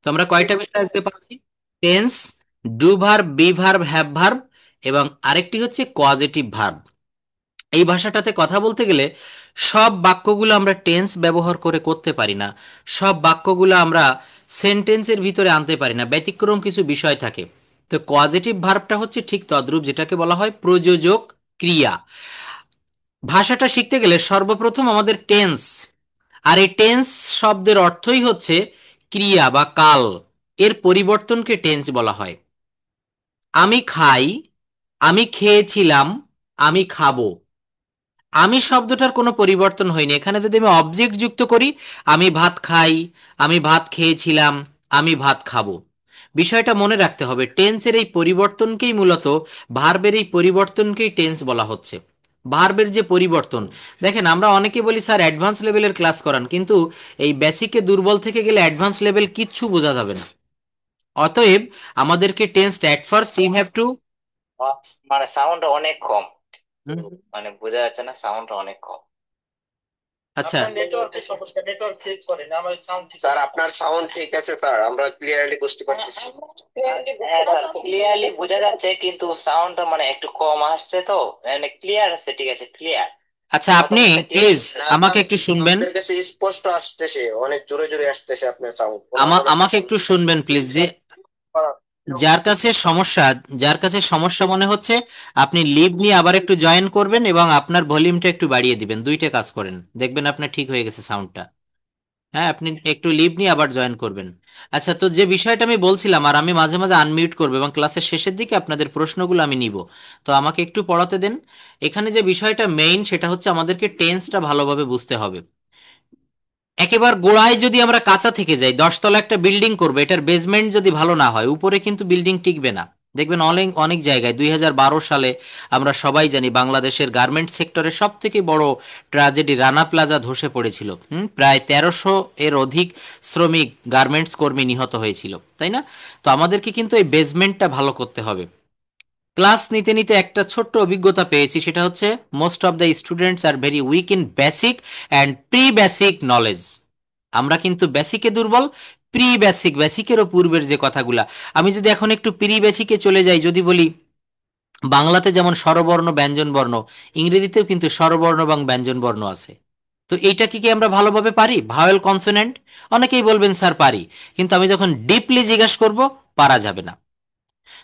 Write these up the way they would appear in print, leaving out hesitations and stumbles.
তো আমরা কয়টা বিষয় আজকে পাচ্ছি? Tense, do verb, be verb, have verb, এবং আরেকটি হচ্ছে কজেটিভ ভার্ব। এই ভাষাটাতে কথা বলতে গেলে সব বাক্যগুলো আমরা টেন্স ব্যবহার করে করতে পারি না, সব বাক্যগুলো আমরা সেন্টেন্সের ভিতরে আনতে পারি না, ব্যতিক্রম কিছু বিষয় থাকে। তো কজেটিভ ভার্বটা হচ্ছে ঠিক তদ্রূপ, যেটাকে বলা হয় প্রযোজক ক্রিয়া। ভাষাটা শিখতে গেলে সর্বপ্রথম আমাদের টেন্স, আর এই টেন্স শব্দের অর্থই হচ্ছে ক্রিয়া বা কাল, এর পরিবর্তনকে টেন্স বলা হয়। আমি খাই, আমি খেয়েছিলাম, আমি খাবো। আমি শব্দটার কোনো পরিবর্তন হয়নি, এখানে যদি আমি অবজেক্ট যুক্ত করি, আমি ভাত খাই, আমি ভাত খেয়েছিলাম, আমি ভাত খাবো। বিষয়টা মনে রাখতে হবে, টেন্সের এই পরিবর্তনকেই মূলত, ভার্বের এই পরিবর্তনকেই টেন্স বলা হচ্ছে। ভার্বের যে পরিবর্তন, দেখেন আমরা অনেকে বলি স্যার অ্যাডভান্স লেভেলের ক্লাস করান, কিন্তু এই বেসিকে দুর্বল থেকে গেলে অ্যাডভান্স লেভেল কিচ্ছু বোঝা যাবে না। অতএব আমাদেরকে tense at first you have to. মানে সাউন্ড অনেক কম, মানে বোঝা যাচ্ছে না, সাউন্ড অনেক কম। আচ্ছা, আপনার নেটওয়ার্কের সমস্যা, নেটওয়ার্ক চেক করেন, আমার সাউন্ড ঠিক স্যার, আপনার সাউন্ড ঠিক আছে স্যার, আমরা ক্লিয়ারলি বুঝতে পারতেছি। হ্যাঁ স্যার, ক্লিয়ারলি বোঝা যাচ্ছে, কিন্তু সাউন্ডটা মানে একটু কম আসছে তো, মানে ক্লিয়ার আছে, ঠিক আছে, ক্লিয়ার। আচ্ছা, আপনি কতক্ষণ থেকে প্লিজ আমাকে একটু শুনবেন। আমাদের কাছে স্পষ্ট আসতেছে, অনেক জোরে জোরে আসতেছে আপনার সাউন্ড, আমাকে একটু শুনবেন প্লিজ, যে যার কাছে সমস্যা, যার কাছে সমস্যা মনে হচ্ছে, আপনি লিভ নিয়ে আবার একটু জয়েন করবেন এবং আপনার ভলিউমটা একটু বাড়িয়ে দিবেন, দুইটা কাজ করেন, দেখবেন আপনার ঠিক হয়ে গেছে সাউন্ডটা। হ্যাঁ, আপনি একটু লিভ নিয়ে আবার জয়েন করবেন। আচ্ছা, তো যে বিষয়টা আমি বলছিলাম, আর আমি মাঝে মাঝে আনমিউট করবো এবং ক্লাসের শেষের দিকে আপনাদের প্রশ্নগুলো আমি নিব। তো আমাকে একটু পড়াতে দেন। এখানে যে বিষয়টা মেইন, সেটা হচ্ছে আমাদেরকে টেন্সটা ভালোভাবে বুঝতে হবে। একেবারে গোড়ায় যদি আমরা কাঁচা থেকে যাই, 10 তলা একটা বিল্ডিং করবো, এটার বেসমেন্ট যদি ভালো না হয়, উপরে কিন্তু বিল্ডিং টিকবে না। দেখবেন অনেক অনেক জায়গায় 2012 সালে আমরা সবাই জানি বাংলাদেশের গার্মেন্টস সেক্টরের সব থেকে বড় ট্র্যাজেডি, রানা প্লাজা ধসে পড়েছিল। প্রায় 1300 এর অধিক শ্রমিক গার্মেন্টস কর্মী নিহত হয়েছিল, তাই না? তো আমাদেরকে কিন্তু এই বেসমেন্টটা ভালো করতে হবে। ক্লাস নিতে নিতে একটা ছোট্ট অভিজ্ঞতা পেয়েছি, সেটা হচ্ছে most of the students are very weak in basic and pre basic knowledge. আমরা কিন্তু বেসিকে দুর্বল, প্রি বেসিক, বেসিকেরও পূর্বের যে কথাগুলা। আমি যদি এখন একটু প্রি বেসিকে চলে যাই, যদি বলি বাংলাতে যেমন স্বরবর্ণ ব্যঞ্জন বর্ণ, ইংরেজিতেও কিন্তু স্বরবর্ণ এবং ব্যঞ্জন বর্ণ আছে। তো এইটা কি কি আমরা ভালোভাবে পারি? ভাওয়েল কনসোনেন্ট, অনেকেই বলবেন স্যার পারি, কিন্তু আমি যখন ডিপলি জিজ্ঞাসা করব, পারা যাবে না।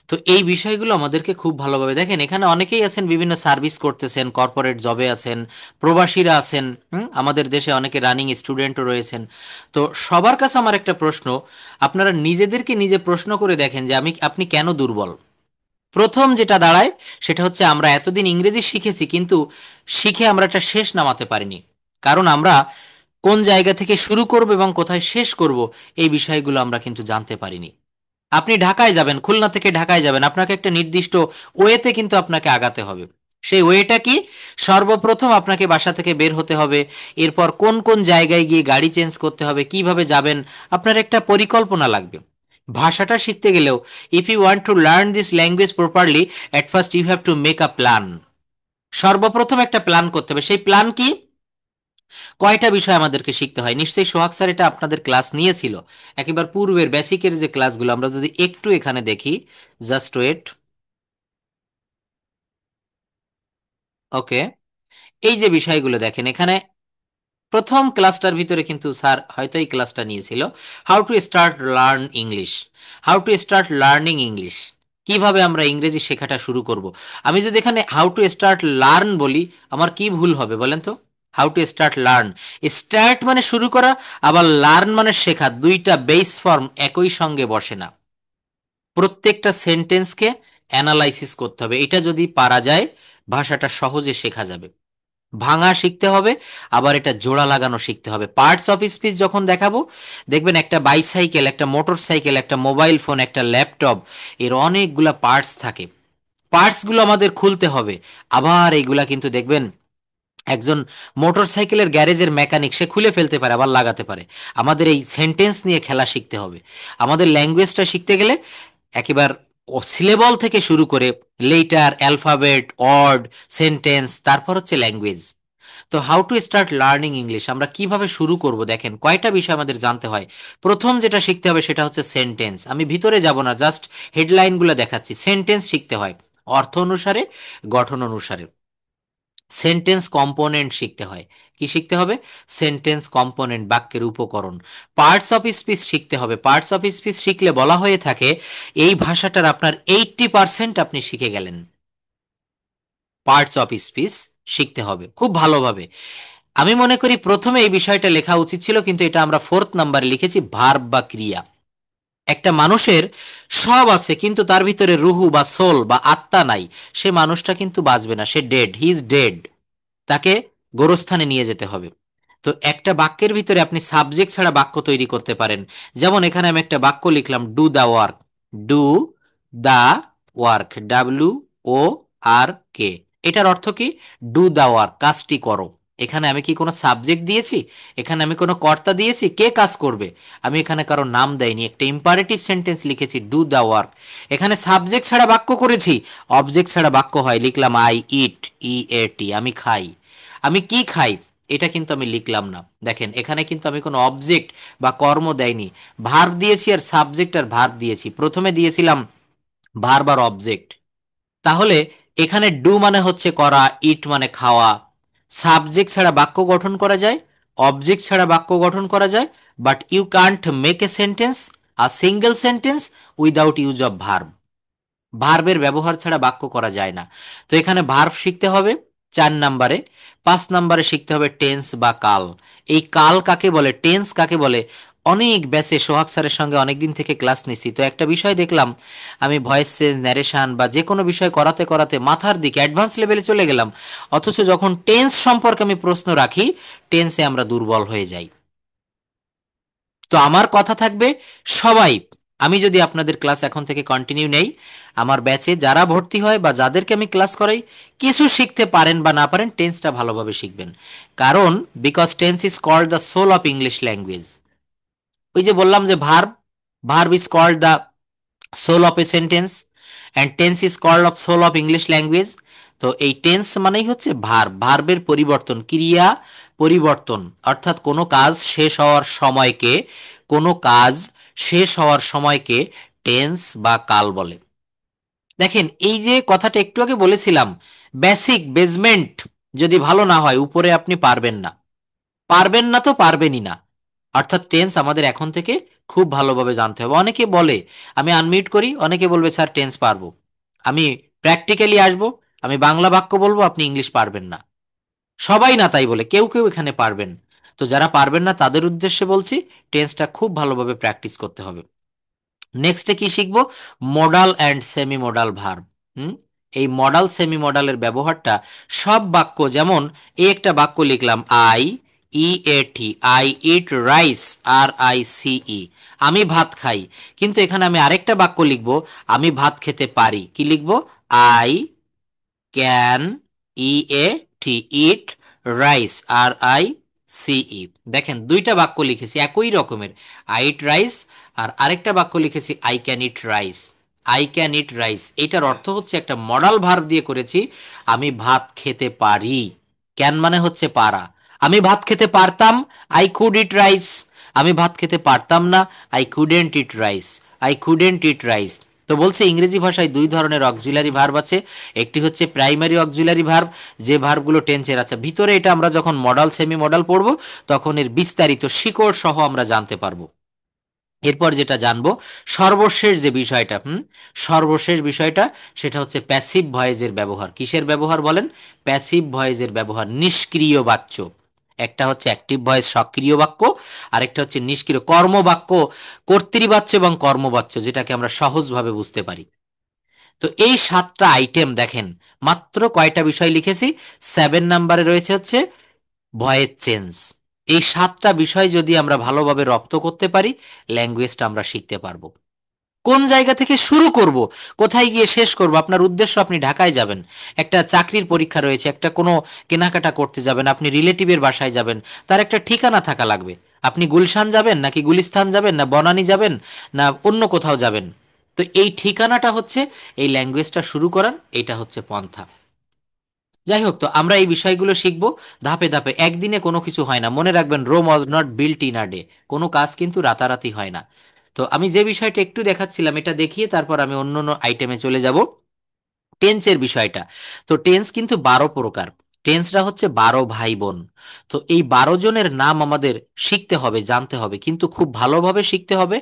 তো এই বিষয়গুলো আমাদেরকে খুব ভালোভাবে, দেখেন এখানে অনেকেই আছেন বিভিন্ন সার্ভিস করতেছেন, কর্পোরেট জবে আছেন, প্রবাসীরা আছেন, আমাদের দেশে অনেকে রানিং স্টুডেন্টও রয়েছেন। তো সবার কাছে আমার একটা প্রশ্ন, আপনারা নিজেদেরকে নিজে প্রশ্ন করে দেখেন যে আপনি কেন দুর্বল। প্রথম যেটা দাঁড়ায়, সেটা হচ্ছে আমরা এতদিন ইংরেজি শিখেছি, কিন্তু শিখে আমরা একটা শেষ নামাতে পারিনি। কারণ আমরা কোন জায়গা থেকে শুরু করব এবং কোথায় শেষ করব, এই বিষয়গুলো আমরা কিন্তু জানতে পারিনি। আপনি ঢাকায় যাবেন, খুলনা থেকে ঢাকায় যাবেন, আপনাকে একটা নির্দিষ্ট ওয়েতে কিন্তু আপনাকে আগাতে হবে। সেই ওয়েটা কি? সর্বপ্রথম আপনাকে বাসা থেকে বের হতে হবে, এরপর কোন কোন জায়গায় গিয়ে গাড়ি চেঞ্জ করতে হবে, কিভাবে যাবেন, আপনার একটা পরিকল্পনা লাগবে। ভাষাটা শিখতে গেলেও, if you want to learn this language properly, at first you have to make a plan. সর্বপ্রথম একটা প্ল্যান করতে হবে। সেই প্ল্যান কি? কয়টা বিষয় আমাদেরকে শিখতে হয়, নিশ্চয়ই সোহাগ স্যার এটা আপনাদের ক্লাস নিয়েছিল, একেবারে পূর্বের বেসিকের যে ক্লাসগুলো, আমরা যদি একটু এখানে দেখি, জাস্ট ওয়েট। ওকে, এই যে বিষয়গুলো দেখেন এখানে, প্রথম ক্লাসটার ভিতরে কিন্তু স্যার হয়তো এই ক্লাসটা নিয়েছিল, how to start learn English, how to start learning English, কিভাবে আমরা ইংরেজি শেখাটা শুরু করব। আমি যদি এখানে হাউ টু স্টার্ট লার্ন বলি, আমার কি ভুল হবে বলেন তো? How to start learn, start মানে শুরু করা, আবার লার্ন মানে শেখা, দুইটা বেস ফর্ম একই সঙ্গে বসে না। প্রত্যেকটা সেন্টেন্সকে অ্যানালাইসিস করতে হবে, এটা যদি পারা যায়, ভাষাটা সহজে শেখা যাবে। ভাঙা শিখতে হবে, আবার এটা জোড়া লাগানো শিখতে হবে। পার্টস অফ স্পিচ যখন দেখাবো, দেখবেন একটা বাইসাইকেল, একটা মোটর সাইকেল, একটা মোবাইল ফোন, একটা ল্যাপটপ, এর অনেকগুলা পার্টস থাকে। পার্টসগুলো আমাদের খুলতে হবে। আবার এইগুলা কিন্তু দেখবেন একজন মোটর সাইকেলের গ্যারেজের মেকানিক, সে খুলে ফেলতে পারে আবার লাগাতে পারে। আমাদের এই সেন্টেন্স নিয়ে খেলা শিখতে হবে। আমাদের ল্যাঙ্গুয়েজটা শিখতে গেলে একেবারে সিলেবল থেকে শুরু করে লেটার, অ্যালফাবেট, ওয়ার্ড, সেন্টেন্স, তারপর হচ্ছে ল্যাঙ্গুয়েজ। তো how to start learning English, আমরা কিভাবে শুরু করব? দেখেন কয়টা বিষয় আমাদের জানতে হয়। প্রথম যেটা শিখতে হবে সেটা হচ্ছে সেন্টেন্স। আমি ভিতরে যাব না, জাস্ট হেডলাইনগুলো দেখাচ্ছি। সেন্টেন্স শিখতে হয় অর্থ অনুসারে, গঠন অনুসারে। সেন্টেন্স কম্পোনেন্ট শিখতে হয়। কি শিখতে হবে? সেন্টেন্স কম্পোনেন্ট, বাক্যের উপকরণ। পার্টস অফ স্পিচ শিখতে হবে। পার্টস অফ স্পিচ শিখলে বলা হয়ে থাকে এই ভাষাটার আপনার 80% আপনি শিখে গেলেন। পার্টস অফ স্পিচ শিখতে হবে খুব ভালোভাবে। আমি মনে করি প্রথমে এই বিষয়টা লেখা উচিত ছিল, কিন্তু এটা আমরা 4th নাম্বারে লিখেছি, ভার্ব বা ক্রিয়া। একটা মানুষের সব আছে কিন্তু তার ভিতরে রুহু বা সোল বা আত্মা নাই, সে মানুষটা কিন্তু বাঁচবে না, সে ডেড, হি ইজ ডেড। তাকে গোরস্থানে নিয়ে যেতে হবে। তো একটা বাক্যের ভিতরে আপনি সাবজেক্ট ছাড়া বাক্য তৈরি করতে পারেন। যেমন এখানে আমি একটা বাক্য লিখলাম, do the work. Do the work, WORK। এটার অর্থ কি? ডু দা ওয়ার্ক, কাজটি করো। এখানে আমি কি কোনো সাবজেক্ট দিয়েছি? এখানে আমি কোনো কর্তা দিয়েছি? কে কাজ করবে? আমি এখানে কারো নাম দেইনি, একটা ইম্পারেটিভ সেন্টেন্স লিখেছি, ডু দা ওয়ার্ক। এখানে সাবজেক্ট ছাড়া বাক্য করেছি, অবজেক্ট ছাড়া বাক্য হয়, লিখলাম আই ইট, EAT, আমি খাই। আমি কি খাই এটা কিন্তু আমি লিখলাম না। দেখেন এখানে কিন্তু আমি কোনো অবজেক্ট বা কর্ম দেয়নি, ভার্ব দিয়েছি আর সাবজেক্ট আর ভার্ব দিয়েছি। প্রথমে দিয়েছিলাম ভার্ব আর অবজেক্ট। তাহলে এখানে ডু মানে হচ্ছে করা, ইট মানে খাওয়া। সাবজেক্ট ছাড়া বাক্য গঠন করা যায়, অবজেক্ট ছাড়া বাক্য গঠন করা যায়, but you can't make a sentence, a single sentence without use of verb. ভার্বের ব্যবহার ছাড়া বাক্য করা যায় না। তো এখানে ভার্ব শিখতে হবে 4 নাম্বারে। 5 নাম্বারে শিখতে হবে টেন্স বা কাল। এই কাল কাকে বলে, টেন্স কাকে বলে, অনেক ব্যাচে সোহাগ স্যারের সঙ্গে অনেকদিন থেকে ক্লাস নিচ্ছি, তো একটা বিষয় দেখলাম, আমি ভয়েস চেঞ্জ, ন্যারেশন বা যে কোনো বিষয় করাতে করাতে মাথার দিকে অ্যাডভান্স লেভেলে চলে গেলাম, অথচ যখন টেন্স সম্পর্কে আমি প্রশ্ন রাখি, টেন্সে আমরা দুর্বল হয়ে যাই। তো আমার কথা থাকবে, সবাই, আমি যদি আপনাদের ক্লাস এখন থেকে কন্টিনিউ নেই, আমার ব্যাচে যারা ভর্তি হয় বা যাদেরকে আমি ক্লাস করাই, কিছু শিখতে পারেন বা না পারেন, টেন্সটা ভালোভাবে শিখবেন। কারণ because tense is called the soul of English language. ওই যে বললাম যে verb, verb is called the soul of a sentence, and tense is called of soul of English language. তো এই টেন্স মানেই হচ্ছে ভার্ব, ভার্বের পরিবর্তন, ক্রিয়া পরিবর্তন, অর্থাৎ কোনো কাজ শেষ হওয়ার সময়কে, কোনো কাজ শেষ হওয়ার সময়কে টেন্স বা কাল বলে। দেখেন এই যে কথাটা একটু আগে বলেছিলাম, বেসিক বেসমেন্ট যদি ভালো না হয় উপরে আপনি পারবেন না, পারবেন না তো পারবেনই না। অর্থাৎ টেন্স আমাদের এখন থেকে খুব ভালোভাবে জানতে হবে। অনেকে বলে, আমি আনমিউট করি, অনেকে বলবে স্যার টেন্স পারবো, আমি প্র্যাকটিক্যালি আসবো, আমি বাংলা বাক্য বলবো, আপনি ইংলিশ পারবেন না। সবাই না তাই বলে, কেউ কেউ এখানে পারবেন। তো যারা পারবেন না তাদের উদ্দেশ্যে বলছি, টেন্সটা খুব ভালোভাবে প্র্যাকটিস করতে হবে। নেক্সটে কি শিখবো? Modal and semi modal verb. এই মডাল সেমি মডালের ব্যবহারটা সব বাক্য, যেমন এই একটা বাক্য লিখলাম, IEAT, I eat rice, RICE, আমি ভাত খাই। কিন্তু এখানে আমি আরেকটা বাক্য লিখবো, আমি ভাত খেতে পারি। কি লিখবো? I can, EAT, eat rice, RICE। দেখেন দুইটা বাক্য লিখেছি একই রকমের, আই ইট রাইস, আর আরেকটা বাক্য লিখেছি I can eat rice. I can eat rice, এটার অর্থ হচ্ছে একটা মডাল ভার্ব দিয়ে করেছি, আমি ভাত খেতে পারি। ক্যান মানে হচ্ছে পারা। আমি ভাত খেতে পারতাম, আই কুড ইট রাইস। আমি ভাত খেতে পারতাম না, I couldn't eat rice. I couldn't eat rice. তো বলছে ইংরেজি ভাষায় দুই ধরনের অক্সিলারি ভার্ব আছে, একটি হচ্ছে প্রাইমারি অক্সিলারি ভার্ব, যে ভার্বগুলো টেন্সের আছে ভিতরে, এটা আমরা যখন মডাল সেমি মডাল পড়বো তখন এর বিস্তারিত শিকড় সহ আমরা জানতে পারবো। এরপর যেটা জানবো, সর্বশেষ যে বিষয়টা, সর্বশেষ বিষয়টা, সেটা হচ্ছে প্যাসিভ ভয়েসের ব্যবহার। কিসের ব্যবহার বলেন? প্যাসিভ ভয়েসের ব্যবহার, নিষ্ক্রিয় বাচ্য। একটা হচ্ছে অ্যাক্টিভ ভয়েস, সক্রিয় বাক্য, আরেকটা হচ্ছে নিষ্ক্রিয় কর্মবাক্য, কর্তৃবাচ্য এবং কর্মবাচ্য, যেটাকে আমরা সহজভাবে বুঝতে পারি। তো এই 7টা আইটেম দেখেন, মাত্র কয়টা বিষয় লিখেছি, 7 নাম্বারে রয়েছে হচ্ছে ভয়েস চেঞ্জ। এই 7টা বিষয় যদি আমরা ভালোভাবে রপ্ত করতে পারি, ল্যাঙ্গুয়েজটা আমরা শিখতে পারবো। কোন জায়গা থেকে শুরু করব, কোথায় গিয়ে শেষ করব? আপনার উদ্দেশ্য, আপনি ঢাকায় যাবেন, একটা চাকরির পরীক্ষা রয়েছে, একটা কোনো কেনাকাটা করতে যাবেন, আপনি রিলেটিভের বাসায় যাবেন, তার একটা ঠিকানা থাকা লাগবে। আপনি গুলশান যাবেন নাকি গুলিস্তান যাবেন, না বনানী যাবেন, না অন্য কোথাও যাবেন? তো এই ঠিকানাটা হচ্ছে এই ল্যাঙ্গুয়েজটা শুরু করার, এটা হচ্ছে পন্থা। যাই হোক, তো আমরা এই বিষয়গুলো শিখবো ধাপে ধাপে, একদিনে কোনো কিছু হয় না, মনে রাখবেন Rome was not built in a day, কোনো কাজ কিন্তু রাতারাতি হয় না। তো আমি যে বিষয়টা একটু দেখাচ্ছিলাম এটা দেখিয়ে তারপর আমি অন্য অন্য আইটেমে চলে যাব। টেন্সের বিষয়টা, তো টেন্স কিন্তু 12 প্রকার, টেন্সরা হচ্ছে 12 ভাই বোন। তো এই 12 জনের নাম আমাদের শিখতে হবে, জানতে হবে, কিন্তু খুব ভালোভাবে শিখতে হবে।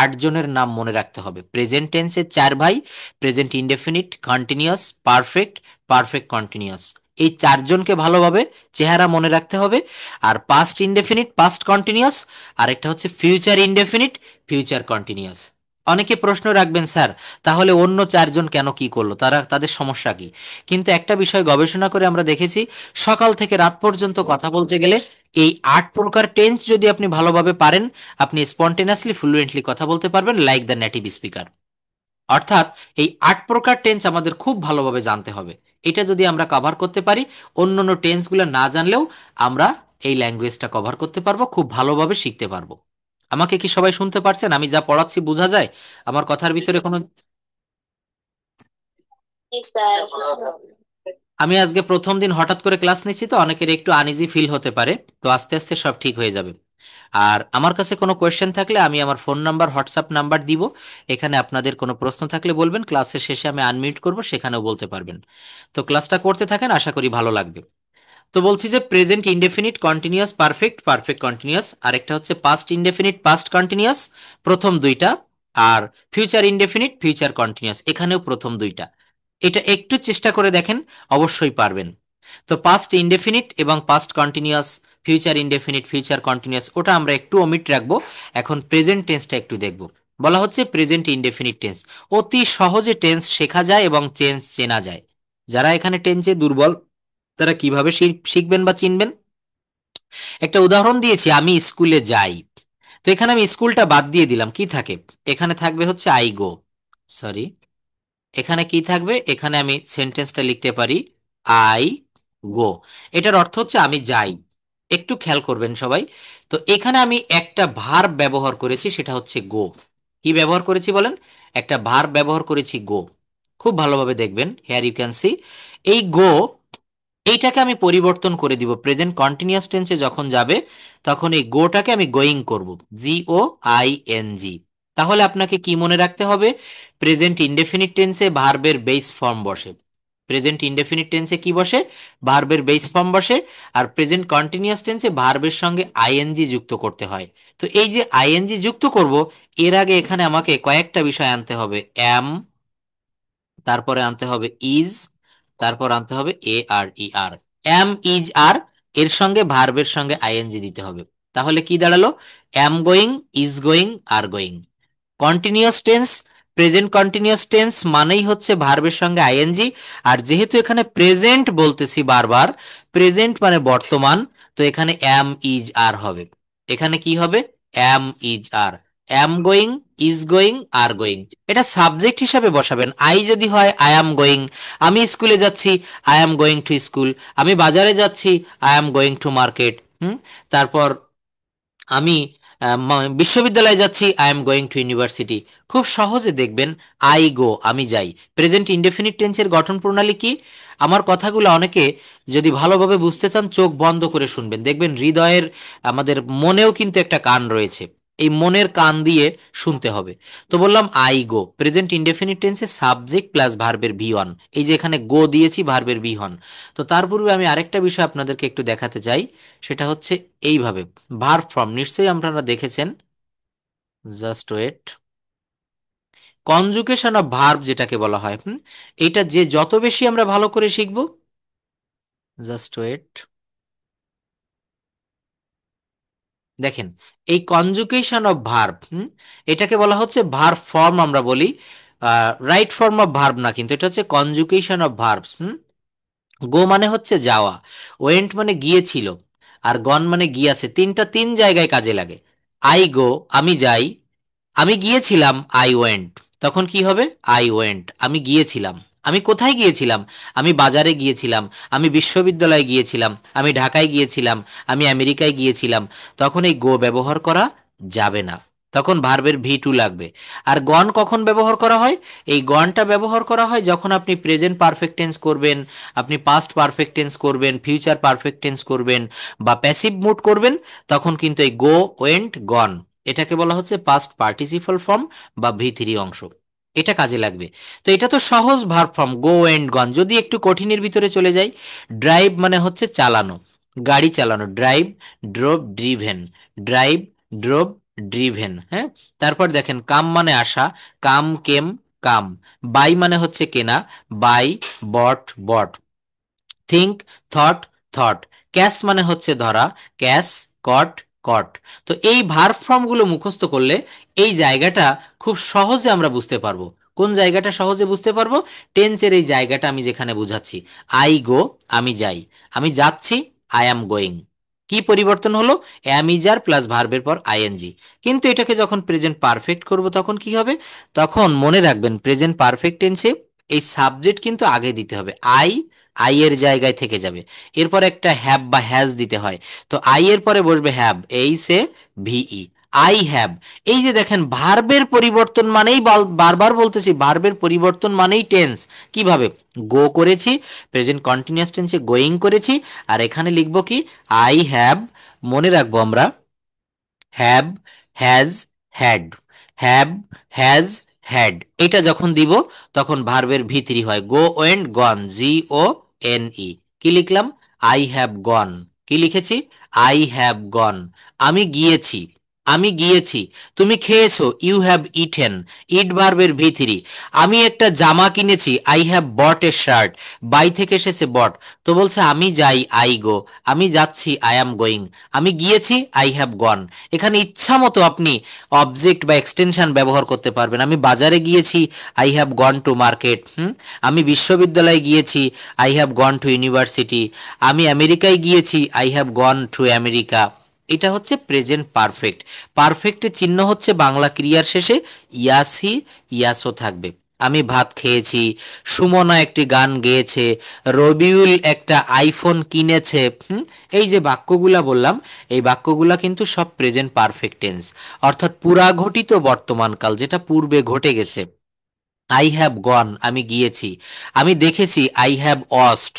8 জনের নাম মনে রাখতে হবে। প্রেজেন্ট টেন্সের 4 ভাই, present indefinite, continuous, perfect, perfect continuous. এই 4জনকে ভালোভাবে চেহারা মনে রাখতে হবে। আর পাস্ট ইনডেফিনিট, পাস্ট কন্টিনিউয়াস, আর একটা হচ্ছে ফিউচার ইনডেফিনিট, ফিউচার কন্টিনিউয়াস। অনেকে প্রশ্ন রাখবেন, স্যার তাহলে অন্য 4জন কেন, কি করলো তারা, তাদের সমস্যা কি? কিন্তু একটা বিষয় গবেষণা করে আমরা দেখেছি, সকাল থেকে রাত পর্যন্ত কথা বলতে গেলে এই 8 প্রকার টেন্স যদি আপনি ভালোভাবে পারেন, আপনি স্পন্টেনিয়াসলি ফ্লুয়েন্টলি কথা বলতে পারবেন লাইক দ্য নেটিভ স্পিকার। অর্থাৎ এই 8 প্রকার টেন্স আমাদের খুব ভালোভাবে জানতে হবে। এটা যদি আমরা কভার করতে পারি, অন্য অন্য টেন্সগুলো না জানলেও আমরা এই ল্যাঙ্গুয়েজটা কভার করতে পারবো, খুব ভালোভাবে শিখতে পারবো। আমাকে কি সবাই শুনতে পারছেন? আমি যা পড়াচ্ছি বোঝা যায়? আমার কথার ভিতরে কোনো, আমি আজকে প্রথম দিন হঠাৎ করে ক্লাস নিচ্ছি, তো অনেকের একটু আনইজি ফিল হতে পারে, তো আস্তে আস্তে সব ঠিক হয়ে যাবে। আর আমার কাছে কোনো কোয়েশ্চেন থাকলে আমি আমার ফোন নাম্বার, হোয়াটসঅ্যাপ নাম্বার দিব, এখানে আপনাদের কোনো প্রশ্ন থাকলে বলবেন, ক্লাসের শেষে আমি আনমিউট করব, সেখানেও বলতে পারবেন। তো ক্লাসটা করতে থাকেন, আশা করি ভালো লাগবে। তো বলছি যে present indefinite, continuous, perfect, perfect continuous, আরেকটা হচ্ছে পাস্ট ইনডেফিনিট, পাস্ট কন্টিনিউয়াস, প্রথম দুইটা। আর ফিউচার ইনডেফিনিট, ফিউচার কন্টিনিউয়াস, এখানেও প্রথম দুইটা। এটা একটু চেষ্টা করে দেখেন, অবশ্যই পারবেন। তো পাস্ট ইনডেফিনিট এবং past continuous, future indefinite, future continuous, ওটা আমরা একটু ওমিট রাখবো। এখন প্রেজেন্ট টেন্সটা একটু দেখব। বলা হচ্ছে প্রেজেন্ট ইনডেফিনিট টেন্স, অতি সহজে টেন্স শেখা যায় এবং টেন্স চেনা যায়। যারা এখানে টেন্সে দুর্বল তারা কিভাবে শিখবেন বা চিনবেন? একটা উদাহরণ দিয়েছি, আমি স্কুলে যাই। তো এখানে আমি স্কুলটা বাদ দিয়ে দিলাম, কি থাকে? এখানে থাকবে হচ্ছে আই গো, সরি, এখানে কি থাকবে? এখানে আমি সেন্টেন্সটা লিখতে পারি আই গো। এটার অর্থ হচ্ছে আমি যাই। একটু খেয়াল করবেন সবাই। তো এখানে আমি একটা ভার্ব ব্যবহার করেছি, সেটা হচ্ছে গো। কি ব্যবহার করেছি বলেন? একটা ভার্ব ব্যবহার করেছি, গো। খুব ভালোভাবে দেখবেন, হেয়ার ইউ ক্যান সি, এই গো, এইটাকে আমি পরিবর্তন করে দিব। প্রেজেন্ট কন্টিনিউয়াস টেন্সে যখন যাবে তখন এই গোটাকে আমি গোয়িং করব, GOING। তাহলে আপনাকে কি মনে রাখতে হবে? প্রেজেন্ট ইনডেফিনিট টেন্সে ভার্বের বেস ফর্ম বসে। প্রেজেন্ট ইনডেফিনিট টেন্সে কি বসে? ভার্বের বেস ফর্ম বসে। আর প্রেজেন্ট কন্টিনিউয়াস টেন্সে ভার্বের সঙ্গে আইএনজি যুক্ত করতে হয়। তো এই যে আইএনজি যুক্ত করব, এর আগে এখানে আমাকে কয়েকটা বিষয় আনতে হবে। অ্যাম, তারপরে আনতে হবে ইজ, তারপর আনতে হবে ARER। অ্যাম, ইজ, আর, এর সঙ্গে ভার্বের সঙ্গে আইএনজি দিতে হবে। তাহলে কি দাঁড়ালো? অ্যাম going, is going, are going. Continuous tense, present continuous tense মানেই হচ্ছে ভার্বের সঙ্গে আইএনজি। আর যেহেতু এখানে প্রেজেন্ট বলতেছি বারবার, প্রেজেন্ট মানে বর্তমান, তো এখানে অ্যাম, ইজ, আর হবে। এখানে কি হবে? Am, is, are. Am going, is going, are going, এটা সাবজেক্ট হিসাবে বসাবেন। আই যদি হয় আই অ্যাম গোয়িং, আমি স্কুলে যাচ্ছি, I am going to school. আমি বাজারে যাচ্ছি, I am going to market. তারপর আমি বিশ্ববিদ্যালয়ে যাচ্ছি, I am going to university. খুব সহজে দেখবেন, আই গো, আমি যাই। প্রেজেন্ট ইনডেফিনিট টেন্সের গঠন প্রণালী কি? আমার কথাগুলো অনেকে যদি ভালোভাবে বুঝতে চান, চোখ বন্ধ করে শুনবেন, দেখবেন হৃদয়ের, আমাদের মনেও কিন্তু একটা কান রয়েছে, এই মনের কান দিয়ে শুনতে হবে। তো বললাম আই গো, প্রেজেন্ট ইনডেফিনিট টেন্সে সাবজেক্ট প্লাস ভার্বের V1, এই যে এখানে গো দিয়েছি, ভার্বের V1। তো তার পূর্বে আমি আরেকটা বিষয় আপনাদেরকে একটু দেখাতে চাই, সেটা হচ্ছে এইভাবে ভার্ব ফর্ম, নিশ্চয়ই আপনারা দেখেছেন, just wait, conjugation of verb যেটাকে বলা হয়, এটা যে যত বেশি আমরা ভালো করে শিখব, জাস্ট ওয়েট, দেখেন, এই কনজুগেশন অফ ভার্ব, এটাকে বলা হচ্ছে ভার্ব ফর্ম, আমরা বলি রাইট ফর্ম অফ ভার্ব না, কিন্তু এটা হচ্ছে কনজুগেশন অফ ভার্বস। গো মানে হচ্ছে যাওয়া, ওয়েন্ট মানে গিয়েছিল, আর গন মানে গিয়াছে, তিনটা তিন জায়গায় কাজে লাগে। আই গো, আমি যাই, আমি গিয়েছিলাম, আই ওয়েন্ট। তখন কি হবে? আই ওয়েন্ট, আমি গিয়েছিলাম। আমি কোথায় গিয়েছিলাম? আমি বাজারে গিয়েছিলাম, আমি বিশ্ববিদ্যালয়ে গিয়েছিলাম, আমি ঢাকায় গিয়েছিলাম, আমি আমেরিকায় গিয়েছিলাম। তখন এই গো ব্যবহার করা যাবে না। তখন ভার্বের ভি টু লাগবে। আর গন কখন ব্যবহার করা হয়? এই গনটা ব্যবহার করা হয় যখন আপনি প্রেজেন্ট পারফেক্ট টেন্স করবেন, আপনি পাস্ট পারফেক্ট টেন্স করবেন, ফিউচার পারফেক্ট টেন্স করবেন, বা প্যাসিভ মুড করবেন, তখন কিন্তু এই গো, ওয়েন্ট, গন, এটাকে বলা হচ্ছে পাস্ট পার্টিসিপাল ফর্ম বা ভি থ্রি অংশ। এটা কাজে লাগবে। তো এটা তো সহজ ভার্ব ফর্ম, গো এন্ড গন। যদি একটু কঠিনের ভিতরে চলে যাই, ড্রাইভ মানে হচ্ছে চালানো, গাড়ি চালানো, drive, drove, driven, drive, drove, driven. হ্যাঁ, তারপর দেখেন কাম মানে আসা, কাম, কেম, কাম। বাই মানে হচ্ছে কেনা, buy, bought, bought. Think, thought, thought. Catch মানে হচ্ছে ধরা, ক্যাশ, কট, কট। তো এই ভার্ব ফর্মগুলো মুখস্থ করলে এই জায়গাটা খুব সহজে আমরা বুঝতে পারবো। কোন জায়গাটা সহজে বুঝতে পারবো? টেন্সের এই জায়গাটা আমি যেখানে বুঝাচ্ছি, আই গো, আমি যাই, আমি যাচ্ছি, আই অ্যাম গোয়িং। কি পরিবর্তন হলো? অ্যাম ইজ আর প্লাস ভার্বের পর আইএনজি। কিন্তু এটাকে যখন প্রেজেন্ট পারফেক্ট করব তখন কি হবে? তখন মনে রাখবেন প্রেজেন্ট পারফেক্ট টেন্সে এই সাবজেক্ট কিন্তু আগে দিতে হবে। আই এর জায়গায় থেকে যাবে। এরপর একটা হ্যাভ বা হ্যাজ দিতে হয়। তো আই এর পরে বসবে হ্যাভ, এই সে ভিই, আই হ্যাভ। এই যে দেখেন ভার্বের পরিবর্তন মানেই বারবার বলতেছি, ভার্বের পরিবর্তন মানেই টেন্স। কিভাবে? গো করেছি, প্রেজেন্ট কন্টিনিউয়াস টেন্সে গোয়িং করেছি, আর এখানে লিখবো কি? I have. মনে রাখবো আমরা have, has, had, have, has, had. এটা যখন দিব তখন ভার্বের ভিতরি হয় গো ওয়েন্ট গন, জি ও এন ই। কি লিখলাম? I have gone. কি লিখেছি? I have gone. আমি গিয়েছি, আমি গিয়েছি। তুমি খেয়েছো, ইউ হ্যাভ ইটেন, ইট ভার্বের ভিতরি। আমি একটা জামা কিনেছি, I have bought a shirt, buy থেকে এসেছে বট। তো বলছে আমি যাই, আই গো, আমি যাচ্ছি, আই অ্যাম গোয়িং, আমি গিয়েছি, আই হ্যাভ গন। এখানে ইচ্ছা মতো আপনি অবজেক্ট বা এক্সটেনশন ব্যবহার করতে পারবেন। আমি বাজারে গিয়েছি, I have gone to market. আমি বিশ্ববিদ্যালয়ে গিয়েছি, I have gone to university. আমি আমেরিকায় গিয়েছি, I have gone to America. এটা হচ্ছে প্রেজেন্ট পারফেক্ট। পারফেক্টের চিহ্ন হচ্ছে বাংলা ক্রিয়ার শেষে ইয়াসি, ইয়াসও থাকবে। আমি ভাত খেয়েছি, সুমনা একটি গান গেয়েছে, রবিউল একটা আইফোন কিনেছে। এই যে বাক্যগুলা বললাম, এই বাক্যগুলা কিন্তু সব প্রেজেন্ট পারফেক্ট টেন্স, অর্থাৎ পুরা ঘটিত বর্তমানকাল, যেটা পূর্বে ঘটে গেছে। আই হ্যাভ গন, আমি গিয়েছি। আমি দেখেছি, আই হ্যাভ ওয়াচড।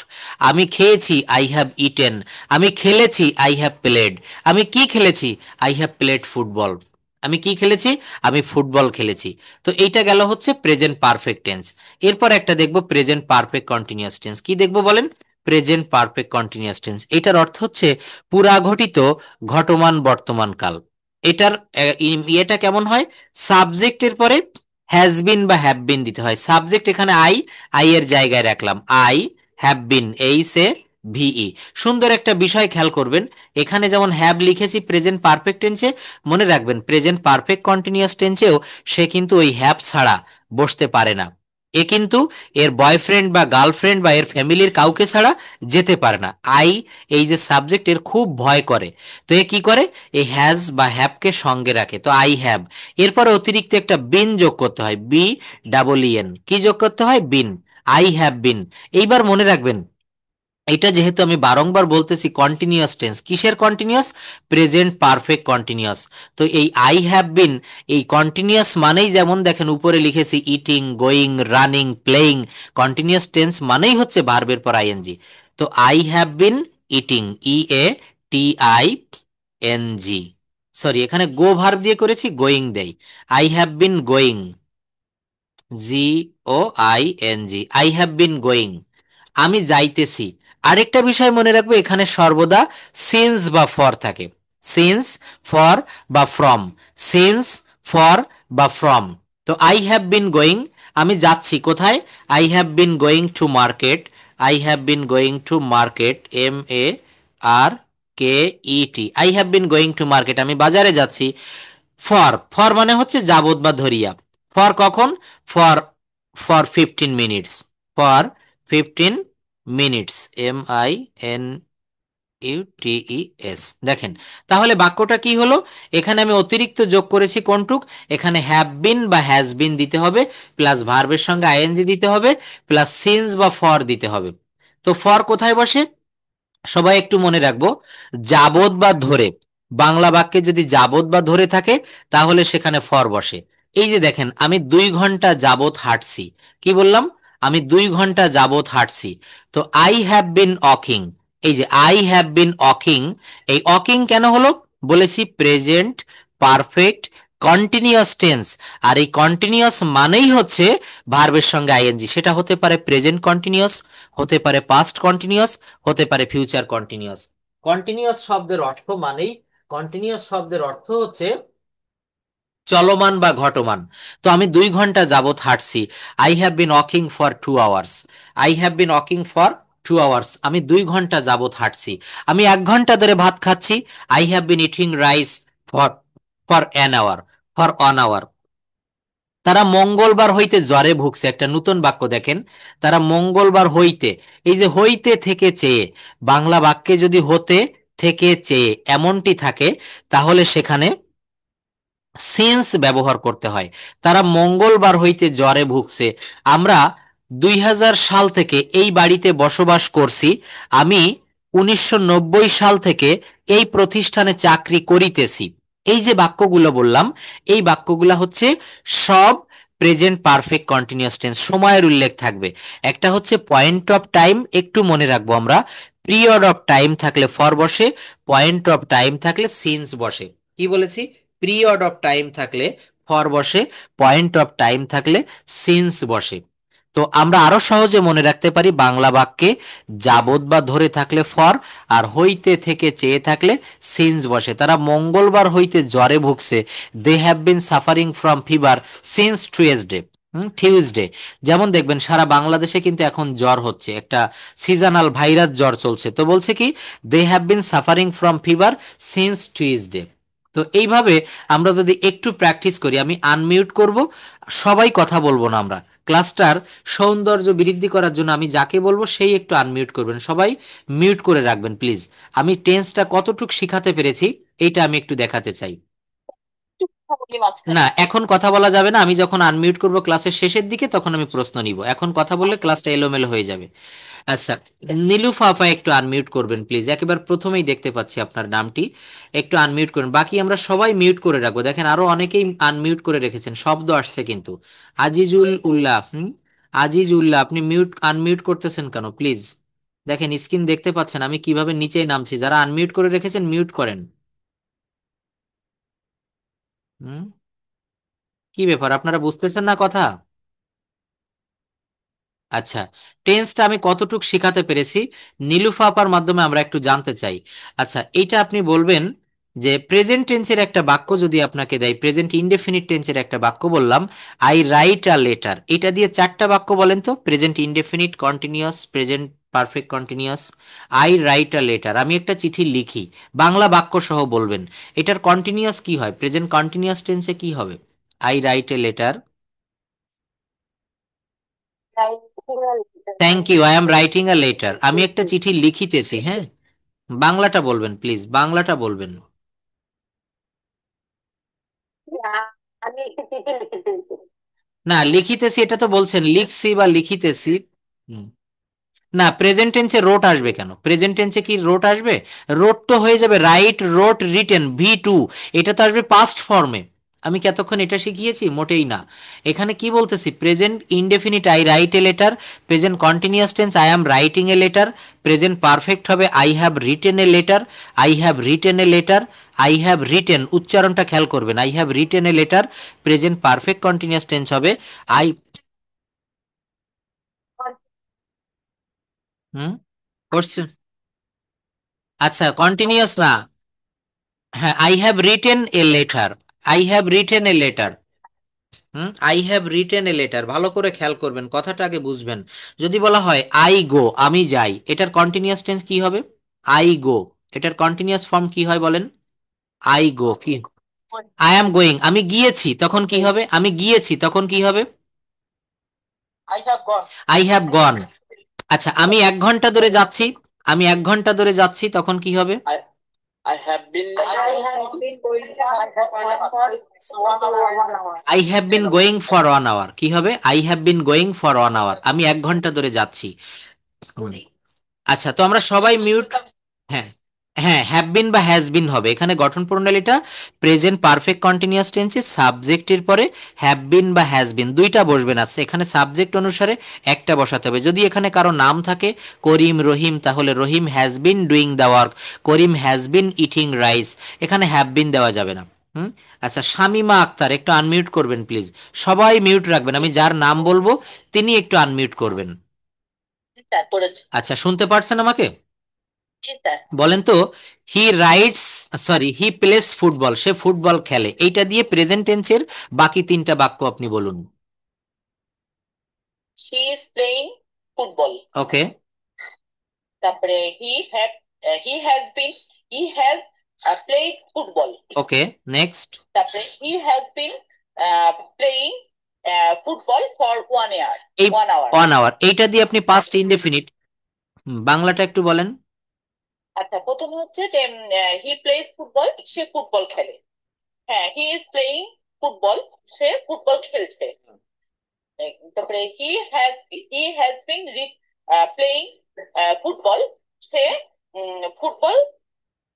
আমি খেয়েছি, আই হ্যাভ ইটেন। আমি খেলেছি, আই হ্যাভ প্লেড। আমি কি খেলেছি? I have played football. আমি কি খেলেছি? আমি ফুটবল খেলেছি। তো এইটা গেল হচ্ছে প্রেজেন্ট পারফেক্ট টেন্স। এরপর একটা দেখব প্রেজেন্ট পারফেক্ট কন্টিনিউয়াস টেন্স। কি দেখব বলেন? Present perfect continuous tense. এটার অর্থ হচ্ছে পুরা ঘটিত ঘটমান বর্তমান কাল। এটার ইয়েটা কেমন হয়? সাবজেক্টের পরে হ্যাজ বিন বা হ্যাভ বিন দিতে হয়। সাবজেক্ট এখানে আই এর জায়গায় রাখলাম, আই হ্যাভ বিন, এই সে ভিই। সুন্দর একটা বিষয় খেয়াল করবেন, এখানে যেমন হ্যাভ লিখেছি প্রেজেন্ট পারফেক্ট টেন্সে, মনে রাখবেন প্রেজেন্ট পারফেক্ট কন্টিনিউয়াস টেন্সেও সে কিন্তু ওই হ্যাভ ছাড়া বসতে পারে না। এ কিন্তু এর বয়ফ্রেন্ড বা গার্লফ্রেন্ড বা এর ফ্যামিলির কাউকে ছাড়া যেতে পারে না। আই, এই যে সাবজেক্ট, এর খুব ভয় করে। তো এ কি করে? এই হ্যাজ বা হ্যাভকে সঙ্গে রাখে। তো আই হ্যাভ, এরপরে অতিরিক্ত একটা বিন যোগ করতে হয়, বি ডাবল এন। কি যোগ করতে হয়? বিন। I have been. এইবার মনে রাখবেন, এটা যেহেতু আমি বারংবার বলতেছি কন্টিনিউয়াস টেন্স, কিসের কন্টিনিউয়াস? Present perfect continuous. তো এই আই হ্যাভ বিন, এই কন্টিনিউয়াস মানেই যেমন দেখেন উপরে লিখেছি eating, going, running, playing. Continuous tense মানেই হচ্ছে ভার্বের পর আইএনজি। তো I have been eating, E A T I N G. Sorry, এখানে গো ভার্ব দিয়ে করেছি, গোয়িং দেই। I have been going, G O I N G, I have been going, আমি যাইতেছি। আরেকটা বিষয় মনে রাখবো, এখানে সর্বদা সিন্স বা ফর থাকে। সিন্স, ফর বা ফ্রম। সিন্স, ফর বা ফ্রম। তো আই হ্যাভ বিন গোয়িং, আমি যাচ্ছি কোথায়? I have been going to market. I have been going to market, M A R K E T. I have been going to market, আমি বাজারে যাচ্ছি। For, for মানে হচ্ছে যাবত বা ধরিয়া। ফর কখন? For, for 15 minutes. For 15 minutes, M I N U T E S. দেখেন, তাহলে বাক্যটা কি হলো? এখানে আমি অতিরিক্ত যোগ করেছি কোনটুক? এখানে হ্যাভ বিন বা হ্যাজ বিন দিতে হবে, প্লাস ভার্বের সঙ্গে আইএনজি দিতে হবে, প্লাস সিন্স বা ফর দিতে হবে। তো ফর কোথায় বসে? সবাই একটু মনে রাখবো, যাবত বা ধরে, বাংলা বাক্যে যদি যাবত বা ধরে থাকে তাহলে সেখানে ফর বসে। এই যে দেখেন, আমি 2 ঘন্টা যাবত হাঁটছি, কি বললাম? আমি 2 ঘন্টা যাবত হাঁটছি। তো আই হ্যাভ বিন ওয়াকিং, এই যে আই হ্যাভ বিন ওয়াকিং, এই ওয়াকিং কেন হলো? বলেছি প্রেজেন্ট পারফেক্ট কন্টিনিউয়াস টেন্স। আর এই কন্টিনিউয়াস মানেই হচ্ছে ভার্বের সঙ্গে আইএনজি। সেটা হতে পারে প্রেজেন্ট কন্টিনিউয়াস, হতে পারে পাস্ট কন্টিনিউয়াস, হতে পারে ফিউচার কন্টিনিউয়াস। কন্টিনিউয়াস শব্দের অর্থ মানেই, কন্টিনিউয়াস শব্দের অর্থ হচ্ছে চলমান বা ঘটমান। তো আমি 2 ঘন্টা যাবত হাঁটছি, I have been walking for 2 hours. I have been walking for 2 hours, আমি 2 ঘন্টা যাবত হাঁটছি। আমি 1 ঘন্টা ধরে ভাত খাচ্ছি, I have been eating rice for for an hour, for 1 hour. তারা মঙ্গলবার হইতে জ্বরে ভুগছে, একটা নতুন বাক্য দেখেন, তারা মঙ্গলবার হইতে, এই যে হইতে থেকে চেয়ে, বাংলা বাক্যে যদি হতে থেকে চেয়ে এমনটি থাকে তাহলে সেখানে সিন্স ব্যবহার করতে হয়। তারা মঙ্গলবার হইতে জ্বরে ভুগছে। আমরা 2000 সাল থেকে এই বাড়িতে বসবাস করছি, আমি 1990 সাল থেকে এই প্রতিষ্ঠানে চাকরি করিতেছি। এই যে বাক্যগুলো বললাম, এই বাক্যগুলো হচ্ছে সব প্রেজেন্ট পারফেক্ট কন্টিনিউয়াস টেন্স, সময়ের উল্লেখ থাকবে। একটা হচ্ছে পয়েন্ট অফ টাইম, একটু মনে রাখবো আমরা, পিরিয়ড অফ টাইম থাকলে ফর বসে, পয়েন্ট অফ টাইম থাকলে সিন্স বসে। কি বলেছি? পিরিয়ড অফ টাইম থাকলে ফর বসে, পয়েন্ট অফ টাইম থাকলে সিন্স বসে। তো আমরা আরো সহজে মনে রাখতে পারি, বাংলা বাক্যে যাবত বা ধরে থাকলে ফর, আর হইতে থেকে চেয়ে থাকলে সিন্স বসে। তারা মঙ্গলবার হইতে জ্বরে ভুগছে, they have been suffering from fever since Tuesday, Tuesday. যেমন দেখবেন সারা বাংলাদেশে কিন্তু এখন জ্বর হচ্ছে, একটা সিজনাল ভাইরাস জ্বর চলছে। তো বলছে কি, they have been suffering from fever since Tuesday. তো এইভাবে আমরা যদি একটু প্র্যাকটিস করি, আমি আনমিউট করব, সবাই কথা বলবো না আমরা। ক্লাসটার সৌন্দর্য বৃদ্ধি করার জন্য আমি যাকে বলবো সেই একটু আনমিউট করবেন, সবাই মিউট করে রাখবেন প্লিজ। আমি টেন্সটা কতটুক শিখাতে পেরেছি এইটা আমি একটু দেখাতে চাই। না, এখন কথা বলা যাবে না, আমি যখন আনমিউট করব ক্লাসের শেষের দিকে তখন আমি প্রশ্ন নিব, এখন কথা বললে ক্লাসটা এলোমেলো হয়ে যাবে। আচ্ছা, নীলুফা আপা একটু আনমিউট করবেন প্লিজ, একেবারে প্রথমেই দেখতে পাচ্ছি আপনার নামটি, একটু আনমিউট করুন। বাকি আমরা সবাই মিউট করে রাখবো, দেখেন আরো অনেকেই আনমিউট করে রেখেছেন, শব্দ আসছে কিন্তু। আজিজুল উল্লাহ, আজিজ উল্লাহ, আপনি মিউট আনমিউট করতেছেন কেন প্লিজ? দেখেন স্ক্রিন দেখতে পাচ্ছেন আমি কিভাবে নিচেই নামছি, যারা আনমিউট করে রেখেছেন মিউট করেন। হুম, কি ব্যাপার, আপনারা বুঝতেছেন না কথা? আচ্ছা, টেন্সটা আমি কতটুক শিখাতে পেরেছি নীলুফা আপার মাধ্যমে আমরা একটু জানতে চাই। আচ্ছা, এইটা আপনি বলবেন যে প্রেজেন্ট টেন্সের একটা বাক্য যদি আপনাকে দেয়, প্রেজেন্ট ইনডেফিনিট টেন্সের একটা বাক্য বললাম, আই রাইট আ লেটার, এটা দিয়ে 4টা বাক্য বলেন তো, present indefinite continuous, present perfect continuous. I write a letter, আমি একটা চিঠি লিখি, বাংলা বাক্য সহ বলবেন। এটার কন্টিনিউয়াস কি হয়, প্রেজেন্ট কন্টিনিউয়াস টেন্সে কি হবে? I write a letter, thank you, I am writing a letter, আমি একটা চিঠি লিখিতেছি। হ্যাঁ, বাংলাটা বলবেন প্লিজ, বাংলাটা বলবেন। না, লিখিতেছি এটা তো বলছেন, লিখছি বা লিখিতেছি। হুম। না, প্রেজেন্ট টেন্সে রোট আসবে কেন? প্রেজেন্ট টেন্সে কি রোট আসবে? রোট তো হয়ে যাবে রাইট, রোট, রিটেন, ভি2, এটা তো আসবে পাস্ট ফর্মে। আমি কি এতক্ষণ এটা শিখিয়েছি? মোটেই না। এখানে কি বলতেছি, present indefinite I write a letter, present continuous tense I am writing a letter, present perfect হবে I have written a letter, I have written a letter, I have written, উচ্চারণটা খেয়াল করবেন, I have written a letter. Present perfect continuous tense হবে I, hmm, করছি। আচ্ছা, continuous না, হ্যাঁ, I have written a letter, I have written a letter. I have written a letter, ভালো করে খেয়াল করবেন, কথাটা আগে বুঝবেন। যদি বলা হয় আই গো, আমি যাই, এটার কন্টিনিউয়াস টেন্স কি হবে? আই গো, এটার কন্টিনিউয়াস ফর্ম কি হয় বলেন? আই গো কি, আই অ্যাম গোয়িং, আমি গিয়েছি তখন কি হবে? আমি গিয়েছি তখন কি হবে? I have gone. আচ্ছা, আমি 1 ঘন্টা ধরে যাচ্ছি, আমি 1 ঘন্টা ধরে যাচ্ছি তখন কি হবে? I have been going for 1 hour, কি হবে? I have been going for 1 hour, আমি 1 ঘন্টা ধরে যাচ্ছি। হুম। আচ্ছা, তো আমরা সবাই মিউট, হ্যাঁ, হ্যাঁ, হ্যাভ বিন বা হ্যাজ বিন হবে। এখানে গঠন প্রণালীটা প্রেজেন্ট পারফেক্ট কন্টিনিউয়াস টেন্সে সাবজেক্টের পরে হ্যাভ বিন বা হ্যাজ বিন দুইটা বসবে না, এখানে সাবজেক্ট অনুসারে একটা বসাতে হবে। যদি এখানে কারো নাম থাকে করিম, রহিম, তাহলে Rahim has been doing the work, Karim has been eating rice, এখানে হ্যাভ বিন দেওয়া যাবে না। হুম। আচ্ছা, শামিমা আক্তার একটু আনমিউট করবেন প্লিজ, সবাই মিউট রাখবেন, আমি যার নাম বলবো তিনি একটু আনমিউট করবেন। আচ্ছা, শুনতে পারছেন আমাকে? বলেন তো, he rides, sorry, he plays football, সে ফুটবল খেলে, এইটা দিয়ে প্রেজেন্ট টেন্সের বাকি তিনটা বাক্য আপনি বলুন। He is playing football. Okay. তারপরে he has played football. Okay, next. তারপরে he has been playing football for 1 year, এই 1 আওয়ার। 1 আওয়ার, এইটা দিয়ে আপনি পাস্ট ইনডেফিনিট, বাংলাটা একটু বলেন। আচ্ছা, প্রথম হচ্ছে যে হি প্লেস ফুটবল, সে ফুটবল খেলে। হ্যাঁ, হি ইজ প্লেইং ফুটবল, সে ফুটবল খেলছে। তারপরে he has been playing football, সে ফুটবল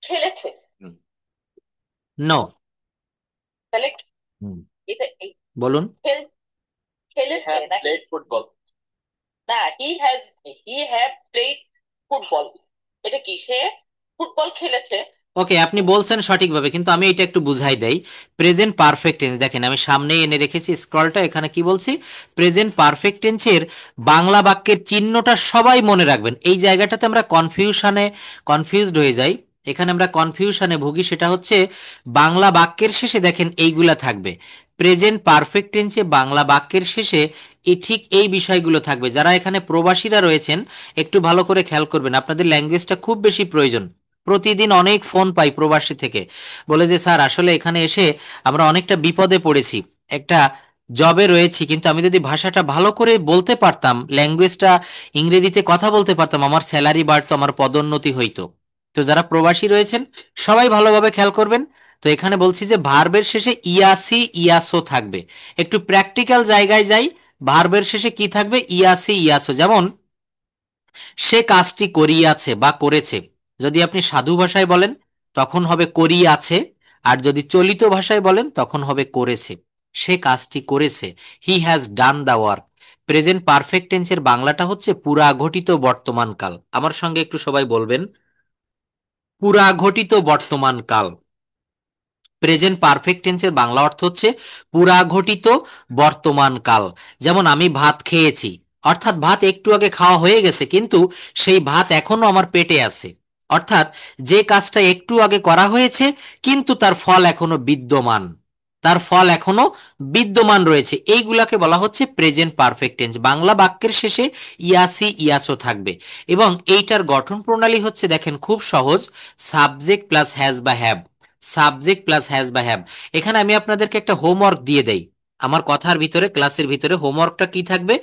খেলেছে। নো। তাহলে এটা বলুন। খেলেছে নাকি ফুটবল? না, হি হ্যাভ প্লেড ফুটবল, এটা কি, সে ফুটবল খেলেছে। ওকে, আপনি বলছেন সঠিকভাবে, কিন্তু আমি এটা একটু বুঝাই দেই। প্রেজেন্ট পারফেক্ট টেন্স, দেখেন আমি সামনে এনে রেখেছি স্ক্রলটা, এখানে কি বলছি, প্রেজেন্ট পারফেক্ট টেন্সের বাংলা বাক্যের চিহ্নটা সবাই মনে রাখবেন। এই জায়গাটাতে আমরা কনফিউজড হয়ে যাই, এখানে আমরা কনফিউশনে ভুগি, সেটা হচ্ছে বাংলা বাক্যের শেষে দেখেন এইগুলা থাকবে। প্রেজেন্ট পারফেক্ট টেন্সে বাংলা বাক্যের শেষে ঠিক এই বিষয়গুলো থাকবে। যারা এখানে প্রবাসীরা রয়েছেন একটু ভালো করে খেয়াল করবেন, আপনাদের ল্যাঙ্গুয়েজটা খুব বেশি প্রয়োজন। প্রতিদিন অনেক ফোন পাই প্রবাসী থেকে, বলে যে স্যার আসলে এখানে এসে আমরা অনেকটা বিপদে পড়েছি, একটা জবে রয়েছি, কিন্তু আমি যদি ভাষাটা ভালো করে বলতে পারতাম, ল্যাঙ্গুয়েজটা ইংরেজিতে কথা বলতে পারতাম, আমার স্যালারি বাড়তো, আমার পদোন্নতি হইতো। তো যারা প্রবাসী রয়েছেন সবাই ভালোভাবে খেয়াল করবেন। তো এখানে বলছি যে ভার্বের শেষে ইয়াসি ইয়াসো থাকবে। একটু প্র্যাকটিক্যাল জায়গায় যাই, ভার্বের শেষে কি থাকবে, ইয়াসি ইয়াসো। যেমন সে কাজটি করিয়াছে বা করেছে, যদি আপনি সাধু ভাষায় বলেন তখন হবে করিয়াছে, আর যদি চলিত ভাষায় বলেন তখন হবে করেছে। সে কাজটি করেছে, he has done the work. Present perfect টেন্সের বাংলাটা হচ্ছে পুরাঘটিত বর্তমান কাল। আমার সঙ্গে একটু সবাই বলবেন, পুরাঘটিত বর্তমান কাল। প্রেজেন্ট পারফেক্ট টেন্সের বাংলা অর্থ হচ্ছে পুরাঘটিত বর্তমান কাল। যেমন আমি ভাত খেয়েছি, অর্থাৎ ভাত একটু আগে খাওয়া হয়ে গেছে, কিন্তু সেই ভাত এখনো আমার পেটে আছে। অর্থাৎ যে কাজটা একটু আগে করা হয়েছে কিন্তু তার ফল এখনো বিদ্যমান, তার ফল এখনো বিদ্যমান রয়েছে, এইগুলাকে বলা হচ্ছে প্রেজেন্ট পারফেক্ট টেন্স। বাংলা বাক্যের শেষে ইয়াসি ইয়াসো থাকবে, এবং এইটার গঠন প্রণালী হচ্ছে দেখেন খুব সহজ, সাবজেক্ট প্লাস হ্যাজ বা হ্যাভ, সাবজেক্ট প্লাস হ্যাজ বা হ্যাভ। এখানে আমি আপনাদেরকে একটা হোমওয়ার্ক দিয়ে দেই, আমার কথার ভিতরে, ক্লাসের ভিতরে হোমওয়ার্কটা কি থাকবে,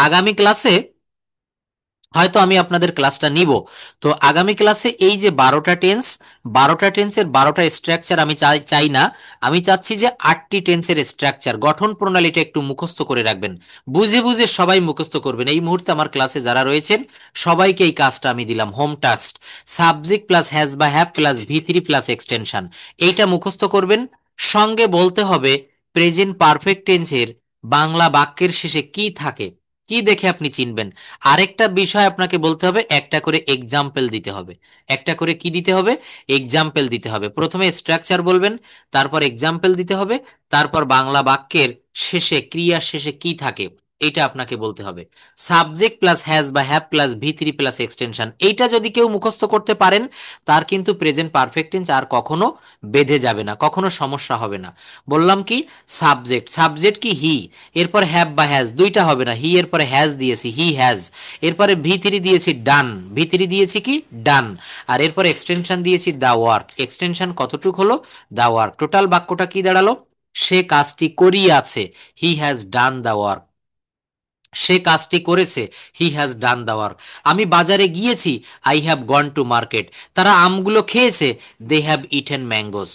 আগামী ক্লাসে হয়তো আমি আপনাদের ক্লাসটা নিব, তো আগামী ক্লাসে এই যে 12টা টেন্সের 12টা স্ট্রাকচার আমি চাই না, আমি চাচ্ছি যে 8টি টেন্সের স্ট্রাকচার গঠন প্রণালীটা একটু মুখস্থ করে রাখবেন, বুঝে বুঝে সবাই মুখস্থ করবেন। এই মুহূর্তে আমার ক্লাসে যারা রয়েছেন সবাইকে এই কাজটা আমি দিলাম, home task, subject plus has বা হ্যাভ প্লাস ভি3 প্লাস এক্সটেনশন, এইটা মুখস্থ করবেন। সঙ্গে বলতে হবে প্রেজেন্ট পারফেক্ট টেন্সের বাংলা বাক্যের শেষে কি থাকে, কি দেখে আপনি চিনবেন। আরেকটা বিষয় আপনাকে বলতে হবে, একটা করে এক্সাম্পল দিতে হবে, একটা করে কি দিতে হবে, এক্সাম্পল দিতে হবে। প্রথমে স্ট্রাকচার বলবেন, তারপর এক্সাম্পল দিতে হবে, তারপর বাংলা বাক্যের শেষে, ক্রিয়ার শেষে কি থাকে এটা আপনাকে বলতে হবে। সাবজেক্ট প্লাস হ্যাজ বা হ্যাভ প্লাস ভি3 প্লাস এক্সটেনশন, এইটা যদি কেউ মুখস্থ করতে পারেন তার কিন্তু প্রেজেন্ট পারফেক্ট টেন্স আর কখনো বেঁধে যাবে না, কখনো সমস্যা হবে না। বললাম কি, সাবজেক্ট, সাবজেক্ট কি হি, এরপর হ্যাভ বা হ্যাজ, দুইটা হবে না, হি এরপরে হ্যাজ দিয়েছি, হি হ্যাজ, এরপরে ভি3 দিয়েছি ডান, ভি3 দিয়েছি কি ডান, আর এরপর এক্সটেনশন দিয়েছি দা ওয়ার্ক, এক্সটেনশন কতটুক হলো, দা ওয়ার্ক। টোটাল বাক্যটা কি দাঁড়ালো, সে কাজটি করিয়াছে, he has done the work, সে কাজটি করেছে, he has done the work. আমি বাজারে গিয়েছি, I have gone to market. তারা আমগুলো খেয়েছে, দে হ্যাভ ইটেন ম্যাঙ্গোস।